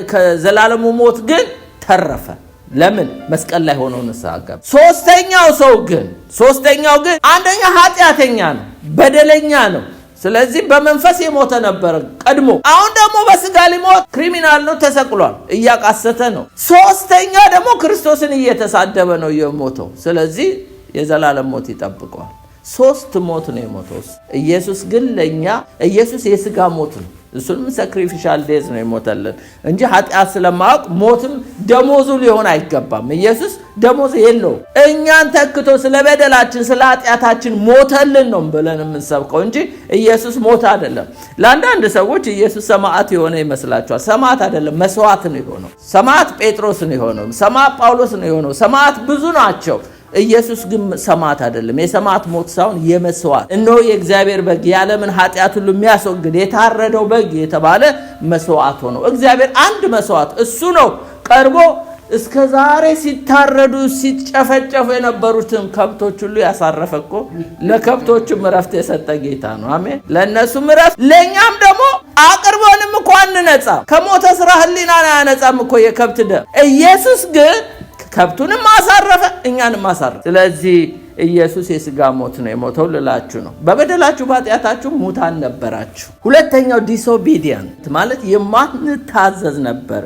ከዘላለሙ ሞት ግን ተረፈ። ለምን? መስቀል ላይ ሆኖ ንስሐ ገባ። ሶስተኛው ግን አንደኛ ኃጢአተኛ ነው፣ በደለኛ ነው። ስለዚህ በመንፈስ የሞተ ነበር ቀድሞ። አሁን ደግሞ በስጋ ሊሞት ክሪሚናል ነው፣ ተሰቅሏል፣ እያቃሰተ ነው። ሶስተኛ ደግሞ ክርስቶስን እየተሳደበ ነው የሞተው። ስለዚህ የዘላለም ሞት ይጠብቀዋል። 3 ሞት ነው የሞተው። ኢየሱስ ግን ለኛ ኢየሱስ የስጋ ሞት ነው። እሱም ሳክሪፊሻል ዴዝ ነው የሞተልን እንጂ ኃጢአት ስለማያውቅ ሞትም ደሞዙ ሊሆን አይገባም። ኢየሱስ ደሞዝ የለውም። እኛን ተክቶ ስለ በደላችን ስለ ኃጢአታችን ሞተልን ነው ብለን የምንሰብከው እንጂ ኢየሱስ ሞት አይደለም። ለአንዳንድ ሰዎች ኢየሱስ ሰማዕት የሆነ ይመስላቸዋል። ሰማዕት አይደለም፣ መስዋዕት ነው የሆነው። ሰማዕት ጴጥሮስ ነው የሆነው። ሰማዕት ጳውሎስ ነው የሆነው። ሰማዕት ብዙ ናቸው። ኢየሱስ ግን ሰማዕት አይደለም። የሰማዕት ሞት ሳይሆን የመስዋዕት። እነሆ የእግዚአብሔር በግ የዓለምን ኃጢአት ሁሉ የሚያስወግድ የታረደው በግ የተባለ መስዋዕት ሆኖ እግዚአብሔር አንድ መስዋዕት እሱ ነው ቀርቦ እስከ ዛሬ ሲታረዱ ሲጨፈጨፉ የነበሩትን ከብቶች ሁሉ ያሳረፈ እኮ ለከብቶቹም እረፍት የሰጠ ጌታ ነው። አሜን። ለእነሱም እረፍት፣ ለእኛም ደግሞ አቅርቦንም እኮ አንነጻ። ከሞተ ስራ ህሊናን አያነጻም እኮ የከብት ደም። ኢየሱስ ግን ከብቱንም አሳረፈ፣ እኛንም አሳረፈ። ስለዚህ ኢየሱስ የስጋ ሞት ነው የሞተው ልላችሁ ነው። በበደላችሁ በኃጢአታችሁ ሙታን ነበራችሁ። ሁለተኛው ዲስኦቢዲየንት ማለት የማንታዘዝ ነበር።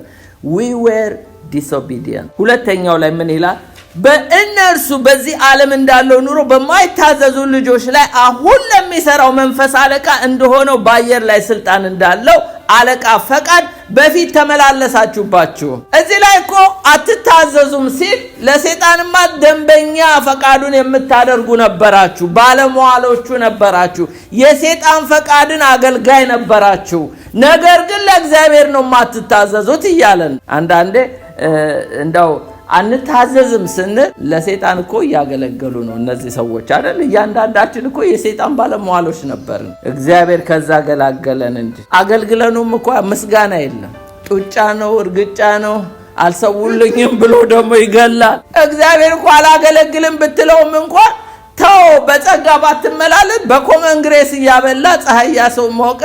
we were disobedient። ሁለተኛው ላይ ምን ይላል? በእነርሱ በዚህ ዓለም እንዳለው ኑሮ በማይታዘዙ ልጆች ላይ አሁን ለሚሰራው መንፈስ አለቃ እንደሆነው በአየር ላይ ስልጣን እንዳለው አለቃ ፈቃድ በፊት ተመላለሳችሁባችሁ። እዚህ ላይ እኮ አትታዘዙም ሲል ለሰይጣንማ ደንበኛ ፈቃዱን የምታደርጉ ነበራችሁ፣ ባለሟሎቹ ነበራችሁ፣ የሰይጣን ፈቃድን አገልጋይ ነበራችሁ። ነገር ግን ለእግዚአብሔር ነው የማትታዘዙት እያለን አንዳንዴ እንደው አንታዘዝም ስንል ለሰይጣን እኮ እያገለገሉ ነው እነዚህ ሰዎች አይደል? እያንዳንዳችን እኮ የሰይጣን ባለሟሎች ነበርን። እግዚአብሔር ከዛ ገላገለን እንጂ አገልግለኑም እኮ ምስጋና የለም። ጡጫ ነው፣ እርግጫ ነው። አልሰውልኝም ብሎ ደግሞ ይገላል። እግዚአብሔር እኮ አላገለግልም ብትለውም እንኳን ተው በጸጋ ባትመላለስ በኮመንግሬስ እያበላ ፀሐይ ያሰው ሞቀ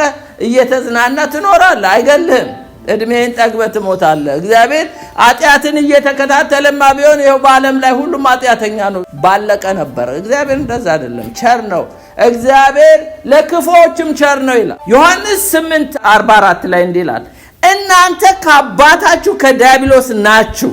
እየተዝናና ትኖራለህ። አይገልህም። እድሜን ጠግበህ ትሞታለህ። እግዚአብሔር ኃጢአትን እየተከታተለማ ቢሆን ይኸው በዓለም ላይ ሁሉም ኃጢአተኛ ነው ባለቀ ነበር። እግዚአብሔር እንደዛ አይደለም፣ ቸር ነው። እግዚአብሔር ለክፉዎችም ቸር ነው ይላል። ዮሐንስ 8:44 ላይ እንዲህ ይላል፣ እናንተ ከአባታችሁ ከዲያብሎስ ናችሁ፣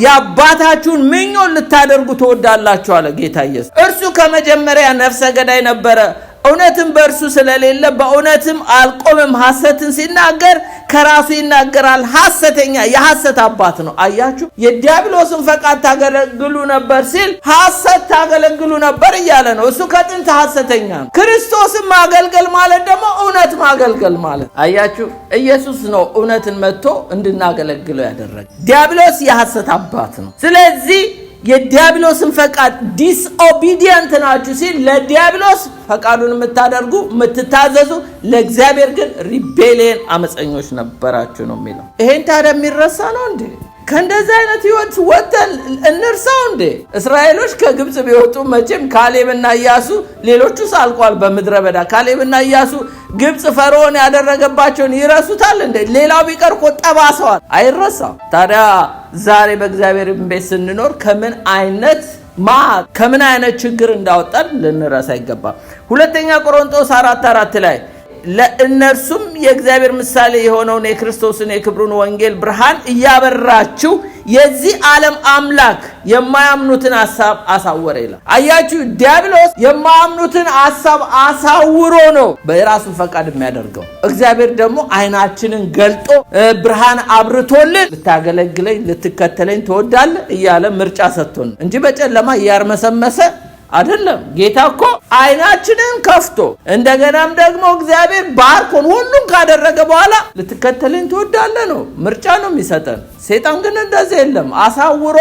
የአባታችሁን ምኞት ልታደርጉ ትወዳላችሁ አለ ጌታ ኢየሱስ። እርሱ ከመጀመሪያ ነፍሰ ገዳይ ነበረ፣ እውነትም በእርሱ ስለሌለ በእውነትም አልቆምም። ሐሰትን ሲናገር ከራሱ ይናገራል፣ ሐሰተኛ የሐሰት አባት ነው። አያችሁ፣ የዲያብሎስን ፈቃድ ታገለግሉ ነበር ሲል ሐሰት ታገለግሉ ነበር እያለ ነው። እሱ ከጥንት ሐሰተኛ ነው። ክርስቶስን ማገልገል ማለት ደግሞ እውነት ማገልገል ማለት። አያችሁ፣ ኢየሱስ ነው እውነትን መጥቶ እንድናገለግለው ያደረገ። ዲያብሎስ የሐሰት አባት ነው። ስለዚህ የዲያብሎስን ፈቃድ ዲስኦቢዲየንት ናችሁ ሲል ለዲያብሎስ ፈቃዱን የምታደርጉ የምትታዘዙ፣ ለእግዚአብሔር ግን ሪቤሊየን አመፀኞች ነበራችሁ ነው የሚለው። ይሄን ታዲያ የሚረሳ ነው እንዴ? ከእንደዚህ አይነት ህይወት ወጥተን እንርሳው እንዴ? እስራኤሎች ከግብጽ ቢወጡ መቼም ካሌብና ኢያሱ ሌሎቹ ሳልቋል በምድረ በዳ። ካሌብና ኢያሱ ግብጽ ፈርዖን ያደረገባቸውን ይረሱታል እንዴ? ሌላው ቢቀር እኮ ጠባሰዋል፣ አይረሳም። ታዲያ ዛሬ በእግዚአብሔር ቤት ስንኖር ከምን አይነት ችግር እንዳወጣን ልንረሳ አይገባም። ሁለተኛ ቆሮንቶስ 4:4 ላይ ለእነርሱም የእግዚአብሔር ምሳሌ የሆነውን የክርስቶስን የክብሩን ወንጌል ብርሃን እያበራችሁ የዚህ ዓለም አምላክ የማያምኑትን ሐሳብ አሳወረ ይላል። አያችሁ፣ ዲያብሎስ የማያምኑትን ሐሳብ አሳውሮ ነው በራሱ ፈቃድ የሚያደርገው። እግዚአብሔር ደግሞ አይናችንን ገልጦ ብርሃን አብርቶልን ልታገለግለኝ ልትከተለኝ ትወዳለህ እያለ ምርጫ ሰጥቶን እንጂ በጨለማ እያርመሰመሰ አይደለም። ጌታ እኮ አይናችንን ከፍቶ እንደገናም ደግሞ እግዚአብሔር ባርኮን ሁሉም ካደረገ በኋላ ልትከተለኝ ትወዳለህ ነው ምርጫ ነው የሚሰጠን። ሰይጣን ግን እንደዚህ የለም። አሳውሮ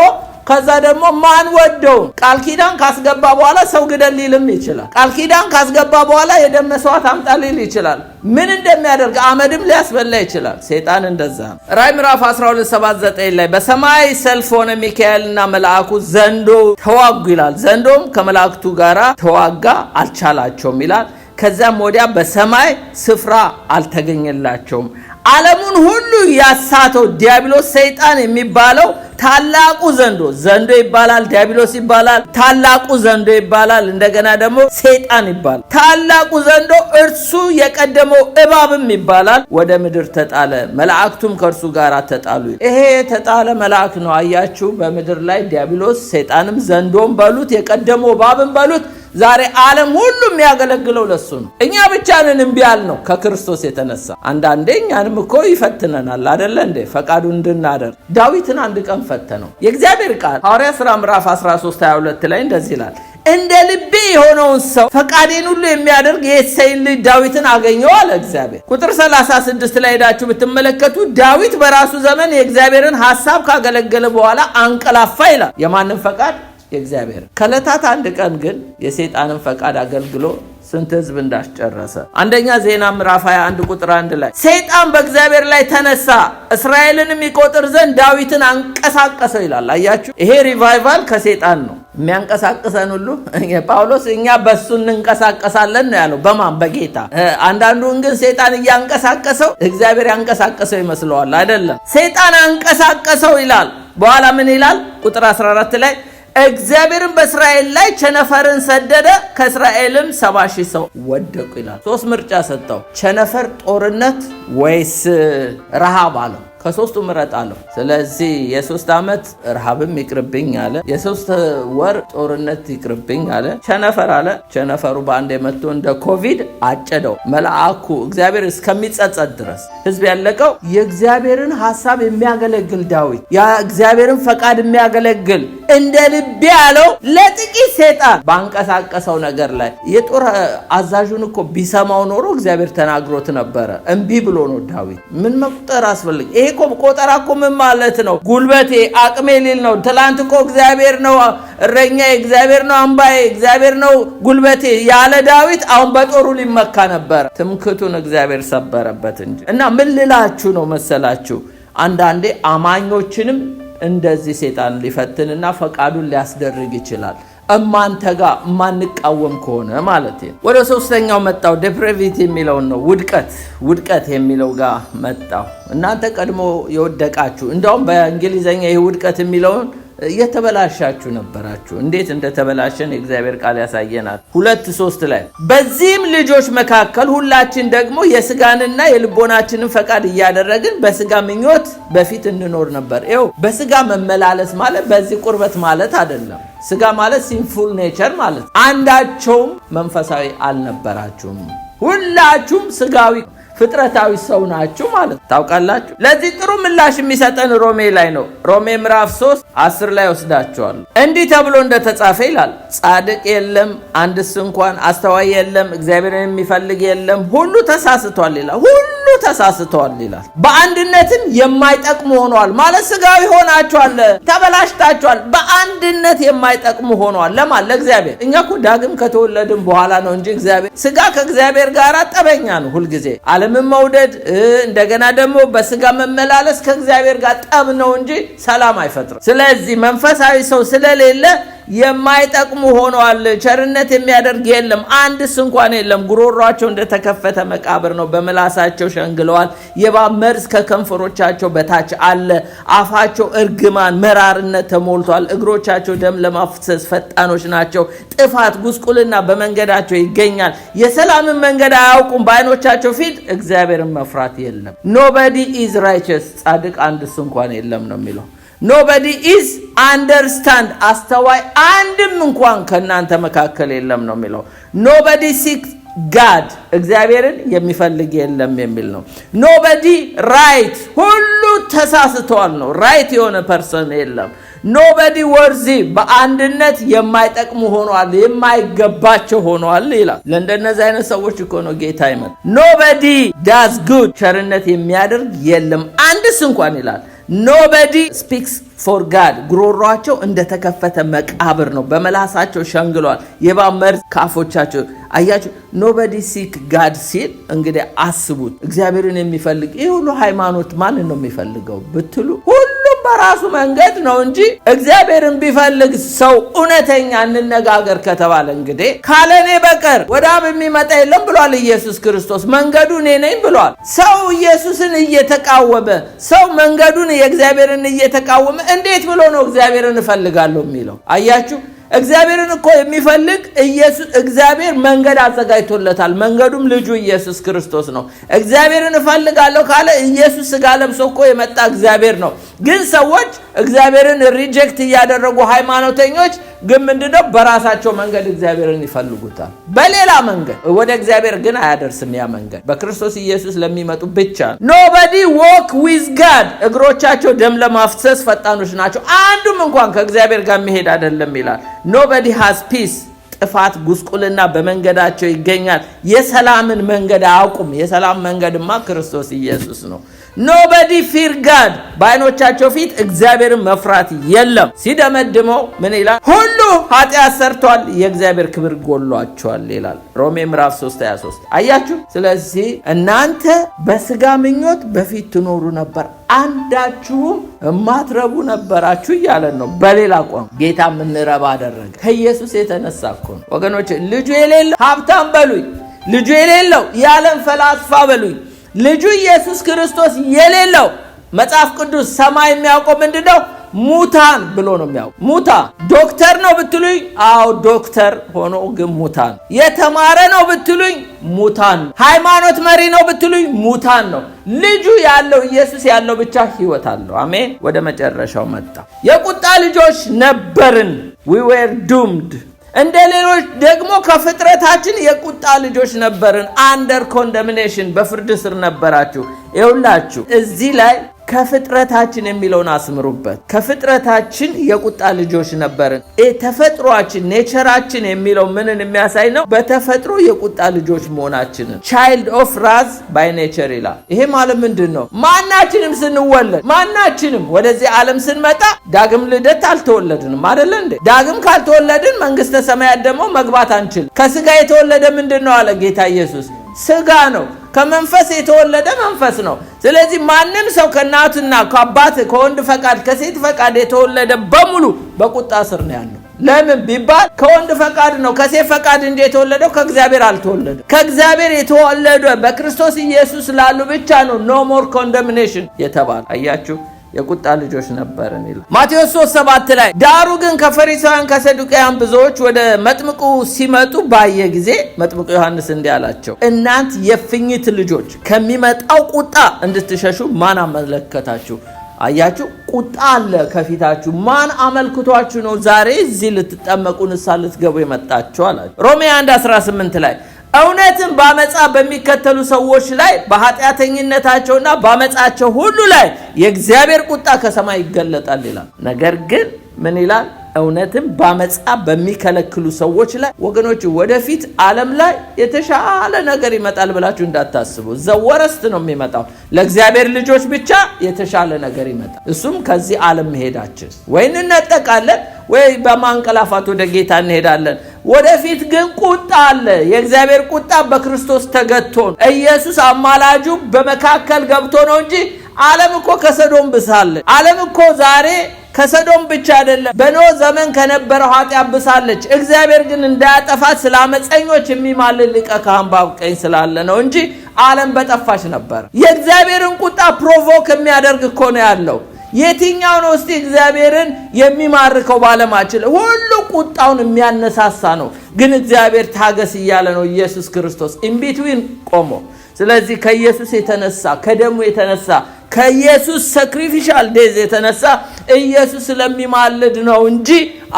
ከዛ ደግሞ ማን ወደው ቃል ኪዳን ካስገባ በኋላ ሰው ግደል ሊልም ይችላል። ቃል ኪዳን ካስገባ በኋላ የደም መስዋዕት አምጣ ሊል ይችላል። ምን እንደሚያደርግ አመድም ሊያስበላ ይችላል። ሰይጣን እንደዛ ነው። ራዕይ ምዕራፍ 12:7-9 ላይ በሰማይ ሰልፍ ሆነ፣ ሚካኤልና መልአኩ ዘንዶ ተዋጉ ይላል። ዘንዶም ከመላእክቱ ጋር ተዋጋ፣ አልቻላቸውም ይላል። ከዛም ወዲያ በሰማይ ስፍራ አልተገኘላቸውም። ዓለሙን ሁሉ ያሳተው ዲያብሎስ ሰይጣን የሚባለው ታላቁ ዘንዶ ይባላል። ዲያብሎስ ይባላል። ታላቁ ዘንዶ ይባላል። እንደገና ደግሞ ሰይጣን ይባላል። ታላቁ ዘንዶ እርሱ የቀደመው እባብም ይባላል። ወደ ምድር ተጣለ፣ መላእክቱም ከእርሱ ጋር ተጣሉ። ይሄ የተጣለ መልአክ ነው። አያችሁ፣ በምድር ላይ ዲያብሎስ ሰይጣንም ዘንዶም በሉት የቀደመው እባብም በሉት ዛሬ ዓለም ሁሉ የሚያገለግለው ለሱ ነው። እኛ ብቻ ነን እምቢ ያልነው ከክርስቶስ የተነሳ። አንዳንዴ እኛንም እኮ ይፈትነናል አይደለ እንዴ? ፈቃዱን እንድናደርግ ዳዊትን አንድ ቀን ፈተነው። የእግዚአብሔር ቃል ሐዋርያ ሥራ ምዕራፍ 13:22 ላይ እንደዚህ ይላል፣ እንደ ልቤ የሆነውን ሰው ፈቃዴን ሁሉ የሚያደርግ የእሴይን ልጅ ዳዊትን አገኘው አለ እግዚአብሔር። ቁጥር 36 ላይ ሄዳችሁ ብትመለከቱ ዳዊት በራሱ ዘመን የእግዚአብሔርን ሐሳብ ካገለገለ በኋላ አንቀላፋ ይላል። የማንን ፈቃድ? የእግዚአብሔር። ከዕለታት አንድ ቀን ግን የሰይጣንን ፈቃድ አገልግሎ ስንት ህዝብ እንዳስጨረሰ አንደኛ ዜና ምዕራፍ 21 ቁጥር 1 ላይ ሰይጣን በእግዚአብሔር ላይ ተነሳ፣ እስራኤልንም ይቆጥር ዘንድ ዳዊትን አንቀሳቀሰው ይላል። አያችሁ፣ ይሄ ሪቫይቫል ከሰይጣን ነው የሚያንቀሳቅሰን ሁሉ። ጳውሎስ እኛ በሱ እንንቀሳቀሳለን ነው ያለው። በማን? በጌታ። አንዳንዱን ግን ሰይጣን እያንቀሳቀሰው እግዚአብሔር ያንቀሳቀሰው ይመስለዋል። አይደለም፣ ሰይጣን አንቀሳቀሰው ይላል። በኋላ ምን ይላል? ቁጥር 14 ላይ እግዚአብሔርን በእስራኤል ላይ ቸነፈርን ሰደደ፣ ከእስራኤልም 70,000 ሰው ወደቁ ይላል። 3 ምርጫ ሰጠው። ቸነፈር፣ ጦርነት ወይስ ረሃብ አለው። ከሶስቱ ምረጥ አለው። ስለዚህ የ3 ዓመት ረሃብም ይቅርብኝ አለ። የ3 ወር ጦርነት ይቅርብኝ አለ። ቸነፈር አለ። ቸነፈሩ በአንድ የመጥቶ እንደ ኮቪድ አጨደው። መልአኩ እግዚአብሔር እስከሚጸጸት ድረስ ህዝብ ያለቀው የእግዚአብሔርን ሐሳብ የሚያገለግል ዳዊት፣ የእግዚአብሔርን ፈቃድ የሚያገለግል እንደ ልቤ ያለው ለጥቂት ሰይጣን ባንቀሳቀሰው ነገር ላይ የጦር አዛዡን እኮ ቢሰማው ኖሮ እግዚአብሔር ተናግሮት ነበረ። እምቢ ብሎ ነው ዳዊት። ምን መቁጠር አስፈልግ? ይሄ ቆጠራ እኮ ምን ማለት ነው? ጉልበቴ አቅሜ ሊል ነው። ትላንት እኮ እግዚአብሔር ነው እረኛዬ፣ እግዚአብሔር ነው አምባዬ፣ እግዚአብሔር ነው ጉልበቴ ያለ ዳዊት አሁን በጦሩ ሊመካ ነበር። ትምክቱን እግዚአብሔር ሰበረበት እንጂ። እና ምን ልላችሁ ነው መሰላችሁ? አንዳንዴ አማኞችንም እንደዚህ ሰይጣን ሊፈትንና ፈቃዱን ሊያስደርግ ይችላል። እማንተጋ እማንቃወም ከሆነ ማለት ነው። ወደ 3ኛው መጣው። ዴፕሬቪቲ የሚለው ነው፣ ውድቀት የሚለው ጋር መጣው። እናንተ ቀድሞ የወደቃችሁ፣ እንደውም በእንግሊዘኛ ይሄ ውድቀት የሚለውን የተበላሻችሁ ነበራችሁ። እንዴት እንደተበላሸን የእግዚአብሔር ቃል ያሳየናል። 2:3 ላይ በዚህም ልጆች መካከል ሁላችን ደግሞ የስጋንና የልቦናችንን ፈቃድ እያደረግን በስጋ ምኞት በፊት እንኖር ነበር። ይኸው በስጋ መመላለስ ማለት በዚህ ቁርበት ማለት አይደለም። ስጋ ማለት ሲንፉል ኔቸር ማለት። አንዳቸውም መንፈሳዊ አልነበራችሁም፣ ሁላችሁም ስጋዊ ፍጥረታዊ ሰው ናችሁ ማለት ታውቃላችሁ። ለዚህ ጥሩ ምላሽ የሚሰጠን ሮሜ ላይ ነው። ሮሜ ምዕራፍ 3:10 ላይ ወስዳችኋል። እንዲህ ተብሎ እንደተጻፈ ይላል፣ ጻድቅ የለም አንድስ እንኳን፣ አስተዋይ የለም፣ እግዚአብሔርን የሚፈልግ የለም፣ ሁሉ ተሳስቷል ይላል። ሁሉ ተሳስተዋል ይላል። በአንድነትም የማይጠቅሙ ሆነዋል ማለት ስጋዊ ሆናችኋል፣ ተበላሽታችኋል። በአንድነት የማይጠቅሙ ሆነዋል ለማን? ለእግዚአብሔር። እኛ እኮ ዳግም ከተወለድን በኋላ ነው እንጂ እግዚአብሔር ስጋ ከእግዚአብሔር ጋር ጠበኛ ነው ሁልጊዜ። ዓለምን መውደድ እንደገና ደግሞ በስጋ መመላለስ ከእግዚአብሔር ጋር ጠብ ነው እንጂ ሰላም አይፈጥርም። ስለዚህ መንፈሳዊ ሰው ስለሌለ የማይጠቅሙ ሆነዋል። ቸርነት የሚያደርግ የለም፣ አንድስ እንኳን የለም። ጉሮሯቸው እንደተከፈተ መቃብር ነው፣ በምላሳቸው ሸንግለዋል። የእባብ መርዝ ከከንፈሮቻቸው በታች አለ። አፋቸው እርግማን መራርነት ተሞልቷል። እግሮቻቸው ደም ለማፍሰስ ፈጣኖች ናቸው። ጥፋት ጉስቁልና በመንገዳቸው ይገኛል። የሰላምን መንገድ አያውቁም። በዓይኖቻቸው ፊት እግዚአብሔርን መፍራት የለም። ኖበዲ ኢዝ ራይቸስ፣ ጻድቅ አንድስ እንኳን የለም ነው የሚለው። ኖበዲ ኢዝ አንደርስታንድ፣ አስተዋይ አንድም እንኳን ከእናንተ መካከል የለም ነው የሚለው። ኖበዲ ሲክ ጋድ፣ እግዚአብሔርን የሚፈልግ የለም የሚል ነው። ኖበዲ ራይት፣ ሁሉ ተሳስተዋል ነው። ራይት የሆነ ፐርሰን የለም። ኖበዲ ወርዚ፣ በአንድነት የማይጠቅሙ ሆነዋል፣ የማይገባቸው ሆነዋል ይላል። ለእንደነዚህ አይነት ሰዎች እኮ ነው ጌታ ይመጣ። ኖበዲ ዳዝ ጉድ፣ ቸርነት የሚያደርግ የለም አንድስ እንኳን ይላል። ኖበዲ ስፒክስ ፎር ጋድ፣ ጉሮሯቸው እንደተከፈተ መቃብር ነው። በመላሳቸው ሸንግሏል። የእባብ መርዝ ከአፎቻቸው። አያችሁ፣ ኖበዲ ሲክ ጋድ ሲል እንግዲህ አስቡት፣ እግዚአብሔርን የሚፈልግ ይህ ሁሉ ሃይማኖት ማንን ነው የሚፈልገው ብትሉ ሁሉም በራሱ መንገድ ነው እንጂ እግዚአብሔርን ቢፈልግ ሰው እውነተኛ እንነጋገር ከተባለ እንግዲህ ካለኔ በቀር ወደ አብ የሚመጣ የለም ብሏል ኢየሱስ ክርስቶስ። መንገዱ እኔ ነኝ ብሏል። ሰው ኢየሱስን እየተቃወመ ሰው መንገዱን የእግዚአብሔርን እየተቃወመ እንዴት ብሎ ነው እግዚአብሔርን እፈልጋለሁ የሚለው? አያችሁ፣ እግዚአብሔርን እኮ የሚፈልግ እግዚአብሔር መንገድ አዘጋጅቶለታል። መንገዱም ልጁ ኢየሱስ ክርስቶስ ነው። እግዚአብሔርን እፈልጋለሁ ካለ ኢየሱስ ስጋ ለብሶ እኮ የመጣ እግዚአብሔር ነው። ግን ሰዎች እግዚአብሔርን ሪጀክት እያደረጉ ሃይማኖተኞች ግን ምንድነው? በራሳቸው መንገድ እግዚአብሔርን ይፈልጉታል። በሌላ መንገድ ወደ እግዚአብሔር ግን አያደርስም። ያ መንገድ በክርስቶስ ኢየሱስ ለሚመጡ ብቻ። ኖበዲ ዎክ ዊዝ ጋድ፣ እግሮቻቸው ደም ለማፍሰስ ፈጣኖች ናቸው፣ አንዱም እንኳን ከእግዚአብሔር ጋር መሄድ አይደለም ይላል። ኖበዲ ሃዝ ፒስ፣ ጥፋት ጉስቁልና በመንገዳቸው ይገኛል። የሰላምን መንገድ አያውቁም። የሰላም መንገድማ ክርስቶስ ኢየሱስ ነው። ኖበዲ ፊር ጋድ፣ በዓይኖቻቸው ፊት እግዚአብሔርን መፍራት የለም። ሲደመድመው ምን ይላል? ሁሉ ኃጢአት ሰርቷል፣ የእግዚአብሔር ክብር ጎሏቸዋል ይላል ሮሜ ምዕራፍ 3:23። አያችሁ። ስለዚህ እናንተ በስጋ ምኞት በፊት ትኖሩ ነበር፣ አንዳችሁም የማትረቡ ነበራችሁ እያለን ነው። በሌላ ቋንቋ ጌታ የምንረባ አደረገ። ከኢየሱስ የተነሳ እኮ ነው ወገኖች። ልጁ የሌለው ሀብታም በሉኝ፣ ልጁ የሌለው የዓለም ፈላስፋ በሉኝ፣ ልጁ ኢየሱስ ክርስቶስ የሌለው መጽሐፍ ቅዱስ ሰማይ የሚያውቀው ምንድነው? ሙታን ብሎ ነው የሚያውቀው። ሙታን ዶክተር ነው ብትሉኝ፣ አዎ ዶክተር ሆኖ ግን ሙታን። የተማረ ነው ብትሉኝ፣ ሙታን። ሃይማኖት መሪ ነው ብትሉኝ፣ ሙታን ነው። ልጁ ያለው ኢየሱስ ያለው ብቻ ህይወት አለው። አሜን። ወደ መጨረሻው መጣ። የቁጣ ልጆች ነበርን፣ we were doomed። እንደ ሌሎች ደግሞ ከፍጥረታችን የቁጣ ልጆች ነበርን። አንደር ኮንደምኔሽን፣ በፍርድ ስር ነበራችሁ። ይኸውላችሁ እዚህ ላይ ከፍጥረታችን የሚለውን አስምሩበት። ከፍጥረታችን የቁጣ ልጆች ነበርን። ተፈጥሯችን ኔቸራችን የሚለው ምንን የሚያሳይ ነው? በተፈጥሮ የቁጣ ልጆች መሆናችንን። ቻይልድ ኦፍ ራዝ ባይ ኔቸር ይላል። ይሄ ማለት ምንድን ነው? ማናችንም ስንወለድ ማናችንም ወደዚህ ዓለም ስንመጣ ዳግም ልደት አልተወለድንም አይደለ እንዴ? ዳግም ካልተወለድን መንግስተ ሰማያት ደግሞ መግባት አንችል። ከስጋ የተወለደ ምንድን ነው አለ ጌታ ኢየሱስ? ስጋ ነው። ከመንፈስ የተወለደ መንፈስ ነው። ስለዚህ ማንም ሰው ከእናቱና ከአባት ከወንድ ፈቃድ ከሴት ፈቃድ የተወለደ በሙሉ በቁጣ ስር ነው ያለው። ለምን ቢባል ከወንድ ፈቃድ ነው፣ ከሴት ፈቃድ እንጂ የተወለደው ከእግዚአብሔር አልተወለደ። ከእግዚአብሔር የተወለደ በክርስቶስ ኢየሱስ ላሉ ብቻ ነው ኖ ሞር ኮንደምኔሽን የተባለ። አያችሁ፣ የቁጣ ልጆች ነበርን ይላል ማቴዎስ 3:7 ላይ። ዳሩ ግን ከፈሪሳውያን ከሰዱቃውያን ብዙዎች ወደ መጥምቁ ሲመጡ ባየ ጊዜ መጥምቁ ዮሐንስ እንዲህ አላቸው፣ እናንት የፍኝት ልጆች ከሚመጣው ቁጣ እንድትሸሹ ማን አመለከታችሁ? አያችሁ፣ ቁጣ አለ ከፊታችሁ። ማን አመልክቷችሁ ነው ዛሬ እዚህ ልትጠመቁ ንስሐ ልትገቡ የመጣችሁ አላቸው። ሮሜ 1:18 ላይ እውነትን በአመፃ በሚከተሉ ሰዎች ላይ በኃጢአተኝነታቸውና በአመፃቸው ሁሉ ላይ የእግዚአብሔር ቁጣ ከሰማይ ይገለጣል ይላል። ነገር ግን ምን ይላል? እውነትም ባመጻ በሚከለክሉ ሰዎች ላይ ወገኖች ወደፊት ዓለም ላይ የተሻለ ነገር ይመጣል ብላችሁ እንዳታስቡ። ዘወረስት ነው የሚመጣው። ለእግዚአብሔር ልጆች ብቻ የተሻለ ነገር ይመጣል። እሱም ከዚህ ዓለም መሄዳችን ወይ እንነጠቃለን ወይ በማንቀላፋት ወደ ጌታ እንሄዳለን። ወደፊት ግን ቁጣ አለ። የእግዚአብሔር ቁጣ በክርስቶስ ተገቶ ኢየሱስ አማላጁ በመካከል ገብቶ ነው እንጂ ዓለም እኮ ከሰዶም ብሳለች። ዓለም እኮ ዛሬ ከሰዶም ብቻ አይደለም በኖህ ዘመን ከነበረው ኃጢአት ብሳለች። እግዚአብሔር ግን እንዳያጠፋት ስለ አመፀኞች የሚማልድ ሊቀ ካህን በቀኝ ስላለ ነው እንጂ ዓለም በጠፋች ነበር። የእግዚአብሔርን ቁጣ ፕሮቮክ የሚያደርግ እኮ ነው ያለው። የትኛው ነው እስቲ እግዚአብሔርን የሚማርከው? ባለማችን ሁሉ ቁጣውን የሚያነሳሳ ነው። ግን እግዚአብሔር ታገስ እያለ ነው ኢየሱስ ክርስቶስ ኢንቢትዊን ቆሞ። ስለዚህ ከኢየሱስ የተነሳ ከደሙ የተነሳ ከኢየሱስ ሳክሪፊሻል ዴዝ የተነሳ ኢየሱስ ስለሚማልድ ነው እንጂ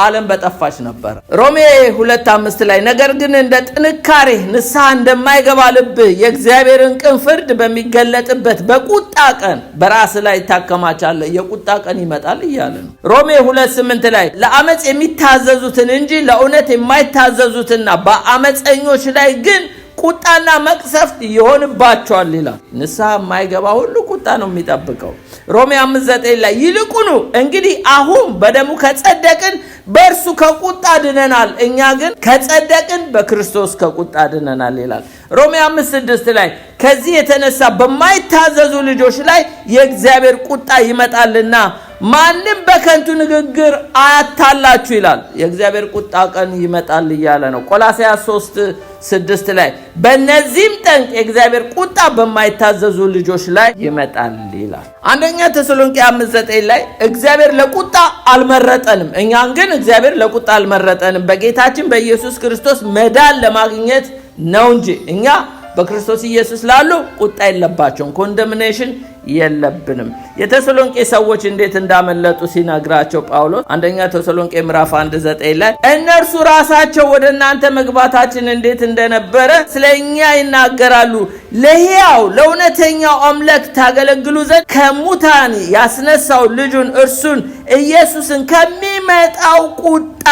ዓለም በጠፋች ነበር። ሮሜ 2:5 ላይ ነገር ግን እንደ ጥንካሬ ንስሐ እንደማይገባ ልብ የእግዚአብሔርን ቅን ፍርድ በሚገለጥበት በቁጣ ቀን በራስ ላይ ታከማቻለህ። የቁጣ ቀን ይመጣል እያለ ነው። ሮሜ 2:8 ላይ ለአመጽ የሚታዘዙትን እንጂ ለእውነት የማይታዘዙትና በአመፀኞች ላይ ግን ቁጣና መቅሰፍት ይሆንባቸዋል ይላል። ንስሐ የማይገባ ሁሉ ቁጣ ነው የሚጠብቀው። ሮሜ 5:9 ላይ ይልቁኑ እንግዲህ አሁን በደሙ ከጸደቅን በእርሱ ከቁጣ ድነናል፣ እኛ ግን ከጸደቅን በክርስቶስ ከቁጣ ድነናል ይላል። ሮሜ 5:6 ላይ ከዚህ የተነሳ በማይታዘዙ ልጆች ላይ የእግዚአብሔር ቁጣ ይመጣልና ማንም በከንቱ ንግግር አያታላችሁ ይላል። የእግዚአብሔር ቁጣ ቀን ይመጣል እያለ ነው። ቆላስይስ 3:6 ላይ በእነዚህም ጠንቅ የእግዚአብሔር ቁጣ በማይታዘዙ ልጆች ላይ ይመጣል ይላል። አንደኛ ተሰሎንቄ 5:9 ላይ እግዚአብሔር ለቁጣ አልመረጠንም፣ እኛን ግን እግዚአብሔር ለቁጣ አልመረጠንም በጌታችን በኢየሱስ ክርስቶስ መዳን ለማግኘት ነው እንጂ እኛ በክርስቶስ ኢየሱስ ላሉ ቁጣ የለባቸውም፣ ኮንደምኔሽን የለብንም። የተሰሎንቄ ሰዎች እንዴት እንዳመለጡ ሲነግራቸው ጳውሎስ አንደኛ ተሰሎንቄ ምዕራፍ 1:9 ላይ እነርሱ ራሳቸው ወደ እናንተ መግባታችን እንዴት እንደነበረ ስለኛ ይናገራሉ። ለሕያው ለእውነተኛው አምላክ ታገለግሉ ዘንድ ከሙታን ያስነሳው ልጁን እርሱን ኢየሱስን ከሚመጣው ቁጣ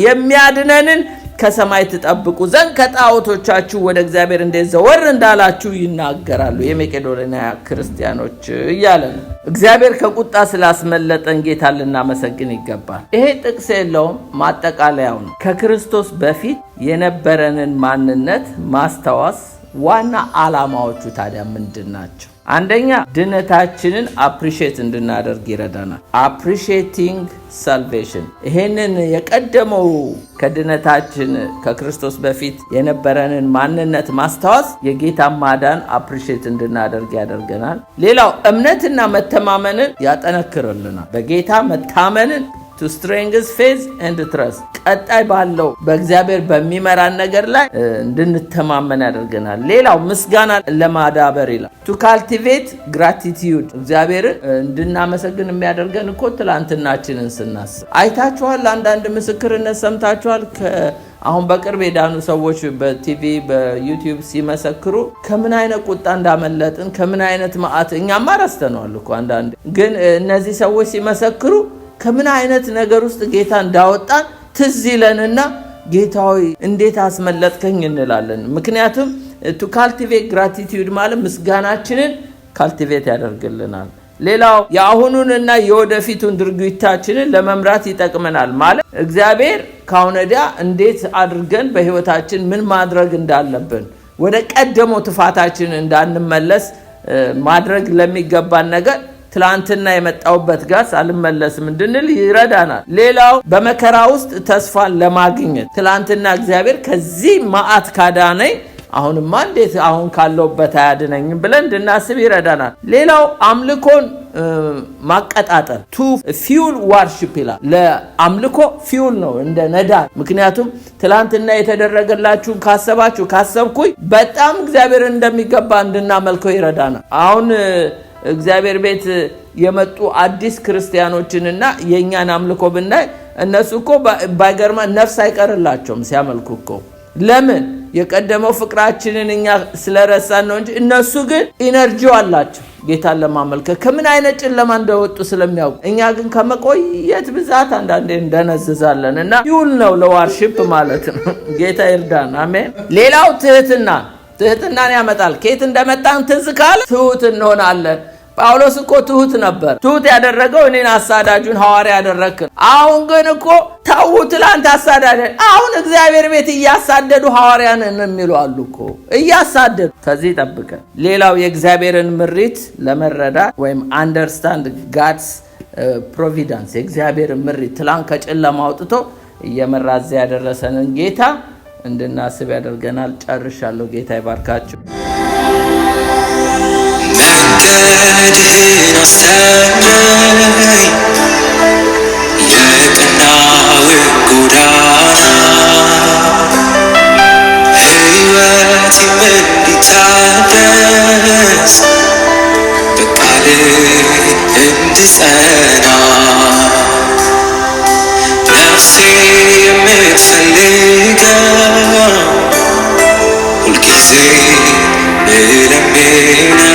የሚያድነንን ከሰማይ ተጠብቁ ዘንድ ከጣዖቶቻችሁ ወደ እግዚአብሔር እንዴት ዘወር እንዳላችሁ ይናገራሉ። የመቄዶንያ ክርስቲያኖች እያለ ነው። እግዚአብሔር ከቁጣ ስላስመለጠን ጌታ ልናመሰግን ይገባል። ይሄ ጥቅስ የለውም፣ ማጠቃለያው ነው። ከክርስቶስ በፊት የነበረንን ማንነት ማስተዋስ ዋና ዓላማዎቹ ታዲያ ምንድን ናቸው? አንደኛ ድነታችንን አፕሪሼት እንድናደርግ ይረዳናል። አፕሪሼቲንግ ሳልቬሽን። ይሄንን የቀደመው ከድነታችን ከክርስቶስ በፊት የነበረንን ማንነት ማስታወስ የጌታን ማዳን አፕሪሼት እንድናደርግ ያደርገናል። ሌላው እምነትና መተማመንን ያጠነክርልናል። በጌታ መታመንን to strengthen faith and trust ቀጣይ ባለው በእግዚአብሔር በሚመራን ነገር ላይ እንድንተማመን ያደርገናል። ሌላው ምስጋና ለማዳበር ይላል to cultivate gratitude እግዚአብሔርን እንድናመሰግን የሚያደርገን እኮ ትላንትናችንን ስናስብ አይታችኋል። አንዳንድ ምስክርነት ሰምታችኋል። አሁን በቅርብ የዳኑ ሰዎች በቲቪ በዩቲዩብ ሲመሰክሩ ከምን አይነት ቁጣ እንዳመለጥን ከምን አይነት መዓት እኛማ ረስተነዋል እኮ አንዳንድ ግን እነዚህ ሰዎች ሲመሰክሩ ከምን አይነት ነገር ውስጥ ጌታ እንዳወጣን ትዝ ይለንና ጌታዊ እንዴት አስመለጥከኝ እንላለን። ምክንያቱም to cultivate gratitude ማለት ምስጋናችንን ካልቲቬት ያደርግልናል። ሌላው የአሁኑንና የወደፊቱን ድርጊታችንን ለመምራት ይጠቅመናል። ማለት እግዚአብሔር ካውነዲያ እንዴት አድርገን በህይወታችን ምን ማድረግ እንዳለብን ወደ ቀደመው ጥፋታችን እንዳንመለስ ማድረግ ለሚገባን ነገር ትላንትና የመጣውበት ጋር አልመለስም እንድንል ይረዳናል። ሌላው በመከራ ውስጥ ተስፋን ለማግኘት ትላንትና እግዚአብሔር ከዚህ መዓት ካዳነኝ አሁንማ እንዴት አሁን ካለውበት አያድነኝም ብለን እንድናስብ ይረዳናል። ሌላው አምልኮን ማቀጣጠል to fuel worship ይላል። ለአምልኮ ፊውል ነው እንደ ነዳጅ። ምክንያቱም ትላንትና የተደረገላችሁ ካሰብኩኝ በጣም እግዚአብሔር እንደሚገባ እንድናመልከው ይረዳናል። አሁን እግዚአብሔር ቤት የመጡ አዲስ ክርስቲያኖችንና የኛን አምልኮ ብናይ እነሱ እኮ ባይገርማ ነፍስ አይቀርላቸውም ሲያመልኩ እኮ። ለምን? የቀደመው ፍቅራችንን እኛ ስለረሳን ነው እንጂ እነሱ ግን ኢነርጂው አላቸው ጌታን ለማመልከት ከምን አይነት ጨለማ እንደወጡ ስለሚያውቁ። እኛ ግን ከመቆየት ብዛት አንዳንዴ እንደነዝዛለንና ይሁን ነው ለዋርሺፕ ማለት ነው። ጌታ ይርዳን። አሜን። ሌላው ትህትናን ያመጣል። ከየት እንደመጣን ትዝ ካለ ትሁት እንሆናለን። ጳውሎስ እኮ ትሁት ነበር። ትሁት ያደረገው እኔን አሳዳጁን ሐዋርያ ያደረክ። አሁን ግን እኮ ተው ትላንት አሳዳጅ፣ አሁን እግዚአብሔር ቤት እያሳደዱ ሐዋርያን የሚሉ አሉ እኮ እያሳደዱ። ከዚህ ጠብቀን። ሌላው የእግዚአብሔርን ምሪት ለመረዳት ወይም አንደርስታንድ ጋድስ ፕሮቪደንስ፣ የእግዚአብሔርን ምሪት ትላንት ከጨለማ አውጥቶ እየመራ እዚያ ያደረሰንን ጌታ እንድናስብ ያደርገናል። ጨርሻለሁ። ጌታ ይባርካችሁ። መንገድህን አስተምረኝ የቀናውን ጎዳና ሕይወቴም እንዲታደስ በቃልህ እንድጸና ነፍሴ የምትፈልገው ሁልጊዜ ልለምንህ